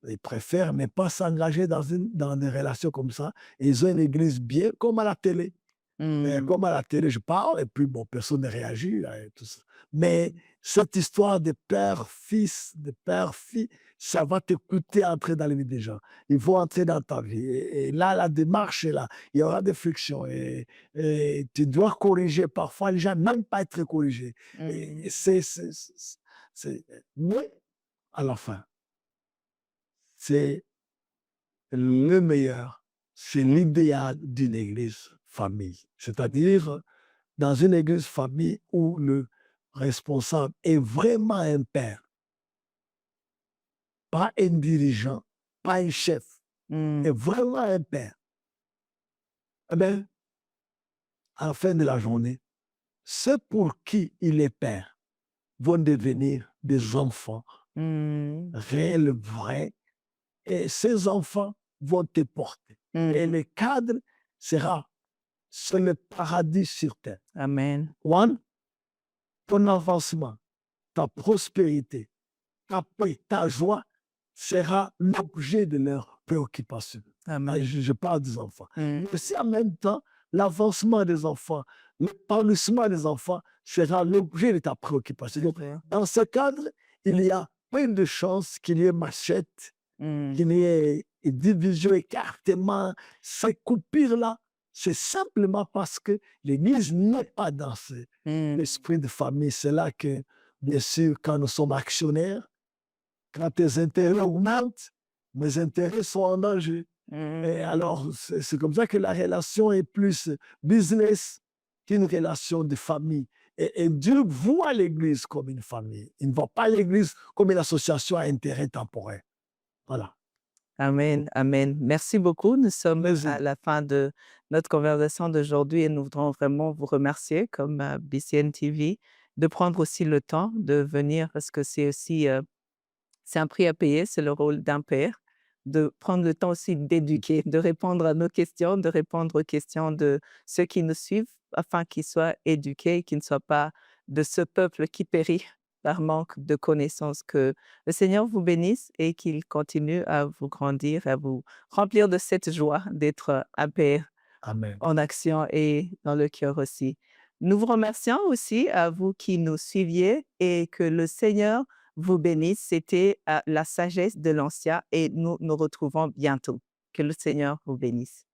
ils préfèrent ne pas s'engager dans des relations comme ça. Ils ont une église bien, comme à la télé. Mmh. Comme à la télé, je parle, et puis bon, personne ne réagit, et tout ça. Mais cette histoire de père-fils, de père-fille, ça va te coûter entrer dans la vie des gens. Ils vont entrer dans ta vie. Et là, la démarche est là. Il y aura des frictions. Et tu dois corriger. Parfois, les gens n'aiment pas être corrigés. Mmh. Et mais à la fin, c'est le meilleur. C'est l'idéal d'une église famille. C'est-à-dire, dans une église famille où le responsable est vraiment un père, pas un dirigeant, pas un chef, Mmh. est vraiment un père. Eh bien, à la fin de la journée, ceux pour qui il est père vont devenir des enfants Mm. réels, vrais, et ces enfants vont te porter. Et Mm. le cadre sera sur le paradis sur terre. Amen. One, ton avancement, ta prospérité, ta paix, ta joie sera l'objet de leur préoccupation. Amen. Je parle des enfants. Mm. Mais si en même temps, l'avancement des enfants, l'épanouissement des enfants sera l'objet de ta préoccupation. Donc, Super. dans ce cadre, il y a plein de chances qu'il y ait machette, Mm. qu'il y ait division, écartement. Ces coupures-là, c'est simplement parce que l'Église n'est pas dans Mm. l'esprit de famille. C'est là que, bien sûr, quand nous sommes actionnaires, quand tes intérêts augmentent, mes intérêts sont en danger. Mm. Et alors, c'est comme ça que la relation est plus business qu'une relation de famille. Et Dieu voit l'Église comme une famille. Il ne voit pas l'Église comme une association à intérêt temporaire. Voilà. Amen, amen. Merci beaucoup. Nous sommes Vas-y. à la fin de notre conversation d'aujourd'hui et nous voudrons vraiment vous remercier comme BCN TV de prendre aussi le temps de venir parce que c'est aussi c'est un prix à payer, c'est le rôle d'un père, de prendre le temps aussi d'éduquer, de répondre à nos questions, de répondre aux questions de ceux qui nous suivent afin qu'ils soient éduqués, qu'ils ne soient pas de ce peuple qui périt par manque de connaissances. Que le Seigneur vous bénisse et qu'il continue à vous grandir, à vous remplir de cette joie d'être un père Amen. en action et dans le cœur aussi. Nous vous remercions aussi à vous qui nous suiviez et que le Seigneur vous bénisse. C'était la sagesse de l'ancien et nous nous retrouvons bientôt. Que le Seigneur vous bénisse.